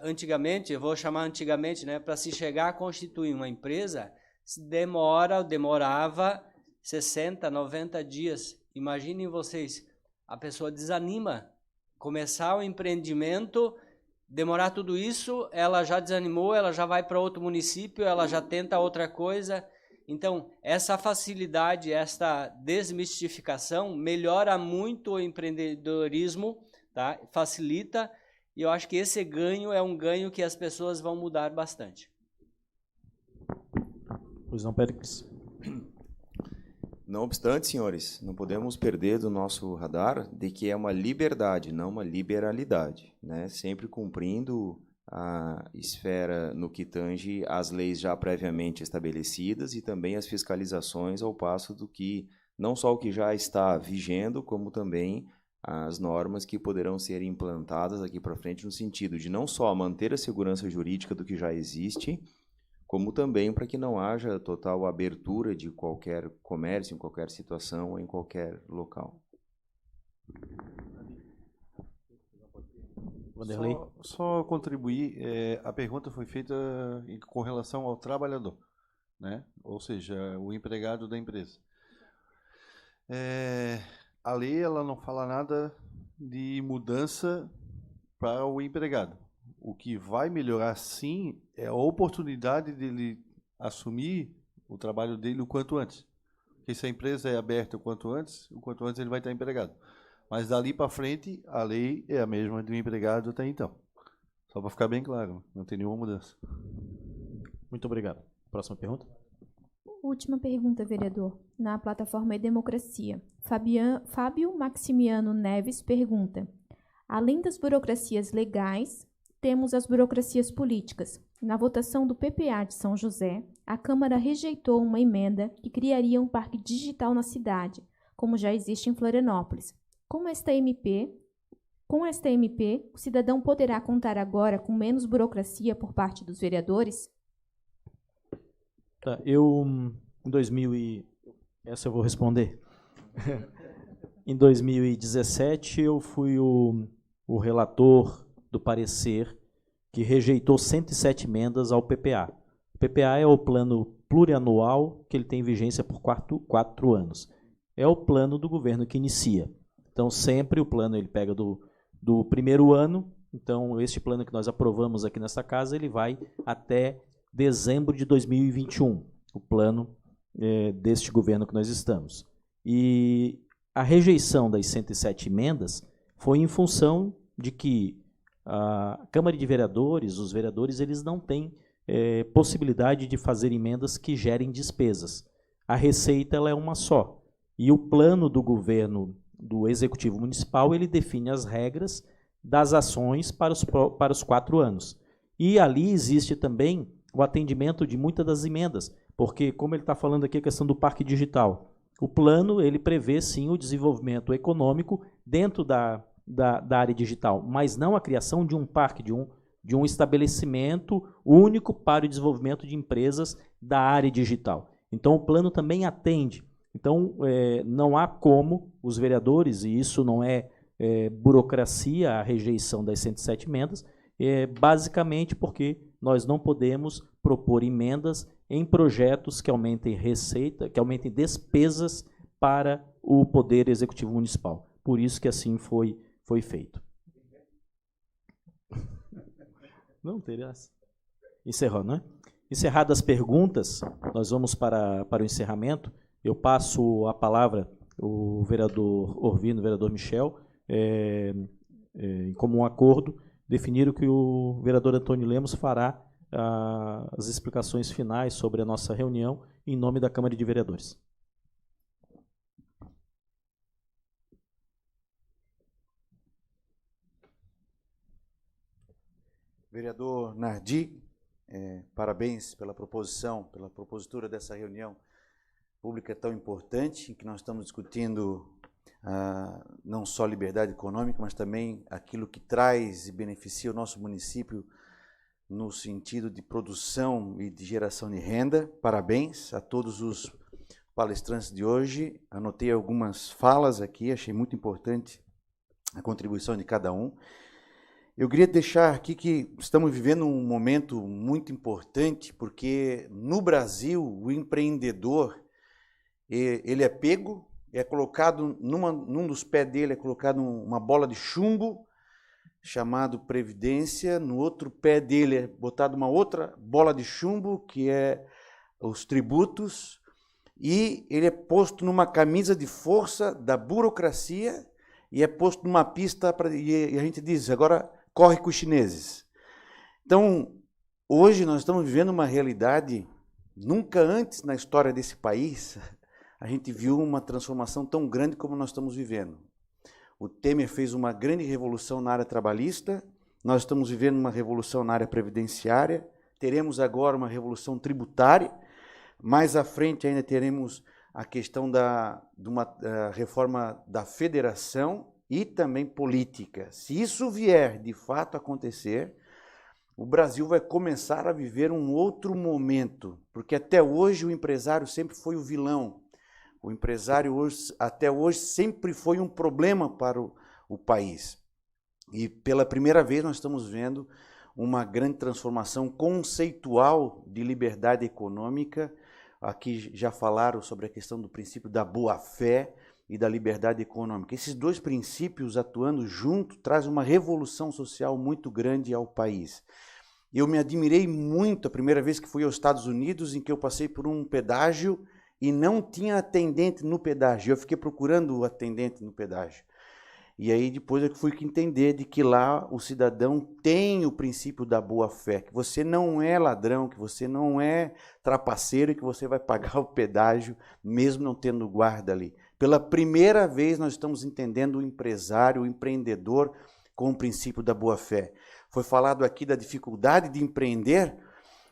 antigamente, eu vou chamar antigamente, né, para se chegar a constituir uma empresa, demorava 60, 90 dias. Imaginem vocês, a pessoa desanima, começar o empreendimento, demorar tudo isso, ela já desanimou, ela já vai para outro município, ela já tenta outra coisa. Então, essa facilidade, esta desmistificação melhora muito o empreendedorismo, tá? Facilita, e eu acho que esse ganho é um ganho que as pessoas vão mudar bastante. Pois não, Péricles. Não obstante, senhores, não podemos perder do nosso radar de que é uma liberdade, não uma liberalidade, né? Sempre cumprindo a esfera no que tange às leis já previamente estabelecidas e também as fiscalizações ao passo do que, não só o que já está vigendo, como também as normas que poderão ser implantadas aqui para frente no sentido de não só manter a segurança jurídica do que já existe, como também para que não haja total abertura de qualquer comércio, em qualquer situação, em qualquer local. Vanderlei? Só contribuir, a pergunta foi feita com relação ao trabalhador, né? Ou seja, o empregado da empresa. A lei ela não fala nada de mudança para o empregado. O que vai melhorar, sim, é a oportunidade dele assumir o trabalho dele o quanto antes. Porque se a empresa é aberta o quanto antes ele vai estar empregado. Mas dali para frente, a lei é a mesma do empregado até então. Só para ficar bem claro, não tem nenhuma mudança. Muito obrigado. Próxima pergunta. Última pergunta, vereador. Na plataforma E-Democracia, Fábio Maximiano Neves pergunta: além das burocracias legais, temos as burocracias políticas. Na votação do PPA de São José, a Câmara rejeitou uma emenda que criaria um parque digital na cidade, como já existe em Florianópolis. Com esta MP, o cidadão poderá contar agora com menos burocracia por parte dos vereadores? Tá, em 2000 essa eu vou responder. Em 2017, eu fui o relator do parecer que rejeitou 107 emendas ao PPA. O PPA é o plano plurianual que ele tem vigência por 4 anos. É o plano do governo que inicia. Então, sempre o plano ele pega do primeiro ano. Então, este plano que nós aprovamos aqui nessa casa, ele vai até dezembro de 2021, o plano deste governo que nós estamos. E a rejeição das 107 emendas foi em função de que a Câmara de Vereadores, os vereadores, eles não têm possibilidade de fazer emendas que gerem despesas. A receita ela é uma só. E o plano do governo do Executivo Municipal, ele define as regras das ações para os 4 anos. E ali existe também o atendimento de muitas das emendas, porque, como ele está falando aqui, a questão do parque digital, o plano ele prevê, sim, o desenvolvimento econômico dentro da da área digital, mas não a criação de um parque, de um estabelecimento único para o desenvolvimento de empresas da área digital. Então, o plano também atende. Então, não há como os vereadores, e isso não é burocracia, a rejeição das 107 emendas, basicamente porque nós não podemos propor emendas em projetos que aumentem receita, que aumentem despesas para o Poder Executivo Municipal. Por isso que assim foi feito. Não teria. Encerrando, né? Encerradas as perguntas, nós vamos para o encerramento. Eu passo a palavra ao vereador Orvino, vereador Michel, em comum acordo, definiram que o vereador Antônio Lemos fará as explicações finais sobre a nossa reunião em nome da Câmara de Vereadores. Vereador Nardi, parabéns pela proposição, pela propositura dessa reunião pública tão importante, em que nós estamos discutindo não só liberdade econômica, mas também aquilo que traz e beneficia o nosso município no sentido de produção e de geração de renda. Parabéns a todos os palestrantes de hoje. Anotei algumas falas aqui, achei muito importante a contribuição de cada um. Eu queria deixar aqui que estamos vivendo um momento muito importante, porque no Brasil o empreendedor, ele é pego, é colocado, num dos pés dele é colocado uma bola de chumbo, chamado Previdência, no outro pé dele é botada uma outra bola de chumbo, que é os tributos, e ele é posto numa camisa de força da burocracia e é posto numa pista, e a gente diz, agora corre com os chineses. Então, hoje nós estamos vivendo uma realidade, nunca antes na história desse país, a gente viu uma transformação tão grande como nós estamos vivendo. O Temer fez uma grande revolução na área trabalhista, nós estamos vivendo uma revolução na área previdenciária, teremos agora uma revolução tributária, mais à frente ainda teremos a questão de uma reforma da federação e também política. Se isso vier de fato a acontecer, o Brasil vai começar a viver um outro momento, porque até hoje o empresário sempre foi o vilão. O empresário até hoje sempre foi um problema para o país. E pela primeira vez nós estamos vendo uma grande transformação conceitual de liberdade econômica. Aqui já falaram sobre a questão do princípio da boa-fé e da liberdade econômica. Esses dois princípios atuando junto traz uma revolução social muito grande ao país. Eu me admirei muito a primeira vez que fui aos Estados Unidos, em que eu passei por um pedágio e não tinha atendente no pedágio. Eu fiquei procurando o atendente no pedágio. E aí depois eu fui entender de que lá o cidadão tem o princípio da boa-fé, que você não é ladrão, que você não é trapaceiro e que você vai pagar o pedágio mesmo não tendo guarda ali. Pela primeira vez nós estamos entendendo o empresário, o empreendedor com o princípio da boa-fé. Foi falado aqui da dificuldade de empreender.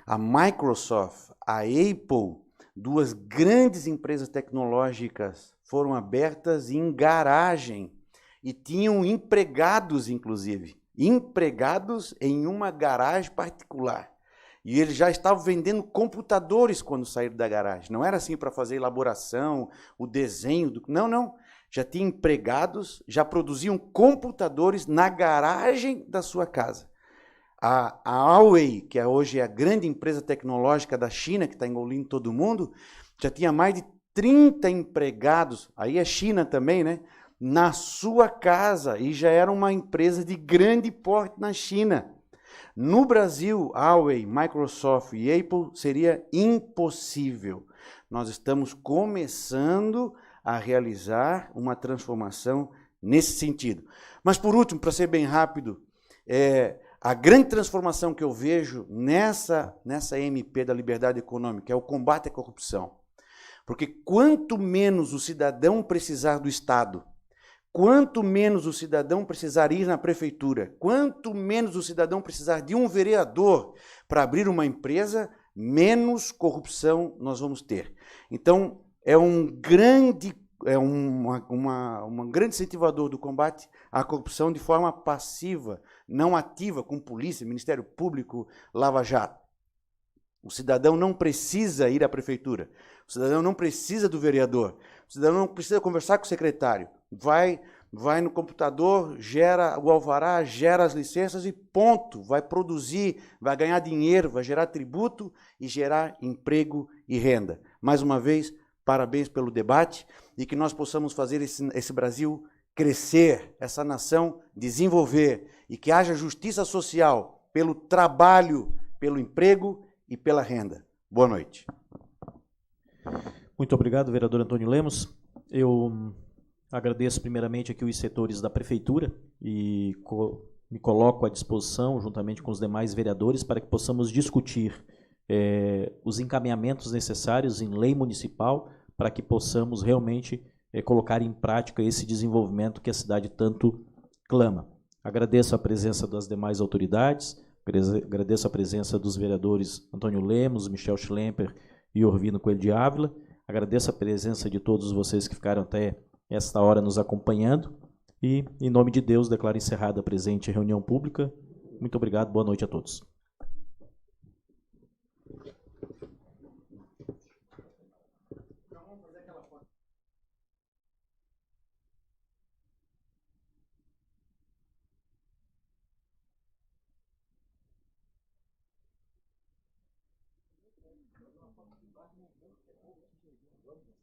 A Microsoft, a Apple, duas grandes empresas tecnológicas foram abertas em garagem e tinham empregados, inclusive, empregados em uma garagem particular. E eles já estavam vendendo computadores quando saíram da garagem. Não era assim para fazer elaboração, o desenho. Não. Já tinha empregados, já produziam computadores na garagem da sua casa. A Huawei, que hoje é a grande empresa tecnológica da China, que está engolindo todo mundo, já tinha mais de 30 empregados, aí é China também, né? Na sua casa, e já era uma empresa de grande porte na China. No Brasil, Huawei, Microsoft e Apple seria impossível. Nós estamos começando a realizar uma transformação nesse sentido. Mas, por último, para ser bem rápido, a grande transformação que eu vejo nessa MP da liberdade econômica é o combate à corrupção. Porque quanto menos o cidadão precisar do Estado, quanto menos o cidadão precisar ir na prefeitura, quanto menos o cidadão precisar de um vereador para abrir uma empresa, menos corrupção nós vamos ter. Então, é um grande é um grande incentivador do combate à corrupção de forma passiva, não ativa, com polícia, Ministério Público, Lava Jato. O cidadão não precisa ir à prefeitura, o cidadão não precisa do vereador, o cidadão não precisa conversar com o secretário. Vai no computador, gera o alvará, gera as licenças e ponto. Vai produzir, vai ganhar dinheiro, vai gerar tributo e gerar emprego e renda. Mais uma vez, parabéns pelo debate e que nós possamos fazer esse Brasil crescer, essa nação desenvolver e que haja justiça social pelo trabalho, pelo emprego e pela renda. Boa noite. Muito obrigado, vereador Antônio Lemos. Eu agradeço primeiramente aqui os setores da Prefeitura e me coloco à disposição, juntamente com os demais vereadores, para que possamos discutir os encaminhamentos necessários em lei municipal para que possamos realmente colocar em prática esse desenvolvimento que a cidade tanto clama. Agradeço a presença das demais autoridades, agradeço a presença dos vereadores Antônio Lemos, Michel Schlemper e Orvino Coelho de Ávila, agradeço a presença de todos vocês que ficaram até esta hora nos acompanhando e, em nome de Deus, declaro encerrada a presente reunião pública. Muito obrigado, boa noite a todos. Vamos